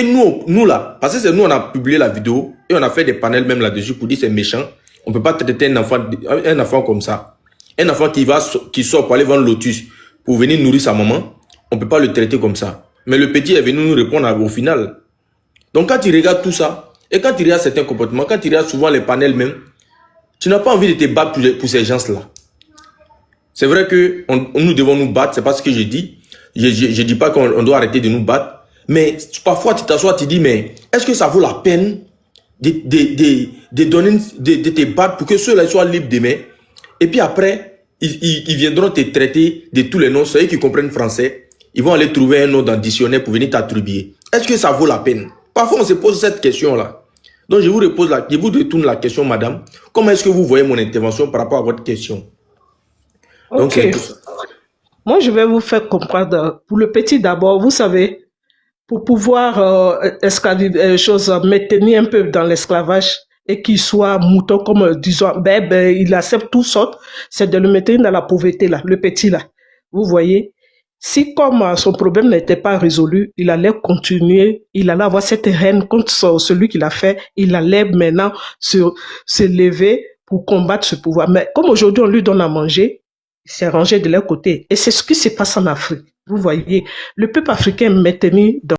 nous là, parce que c'est nous, on a publié la vidéo et on a fait des panels même là-dessus pour dire c'est méchant. On ne peut pas traiter un enfant comme ça. Un enfant qui sort pour aller vendre Lotus, pour venir nourrir sa maman, on ne peut pas le traiter comme ça. Mais le petit est venu nous répondre au final. Donc quand il regarde tout ça, Et quand tu regardes certains comportements, quand tu regardes souvent les panels même, tu n'as pas envie de te battre pour ces gens-là. C'est vrai que nous devons nous battre, c'est pas ce que je dis. Je dis pas qu'on doit arrêter de nous battre. Mais parfois, tu t'assois, tu dis, mais est-ce que ça vaut la peine de te battre pour que ceux-là soient libres demain? Et puis après, ils viendront te traiter de tous les noms. Ceux qui comprennent français, ils vont aller trouver un nom dans le dictionnaire pour venir t'attribuer. Est-ce que ça vaut la peine? Parfois, on se pose cette question-là. Donc, je vous retourne la question, madame. Comment est-ce que vous voyez mon intervention par rapport à votre question? Donc, Ok. Moi, je vais vous faire comprendre. Pour le petit d'abord, vous savez, pour pouvoir maintenir un peu dans l'esclavage et qu'il soit mouton, comme disons, il accepte tout sorte, c'est de le maintenir dans la pauvreté, là, le petit là. Vous voyez? Si comme son problème n'était pas résolu, il allait continuer, il allait avoir cette haine contre celui qui l'a fait, il allait maintenant se lever pour combattre ce pouvoir. Mais comme aujourd'hui on lui donne à manger, il s'est rangé de leur côté. Et c'est ce qui se passe en Afrique. Vous voyez, le peuple africain est maintenu dans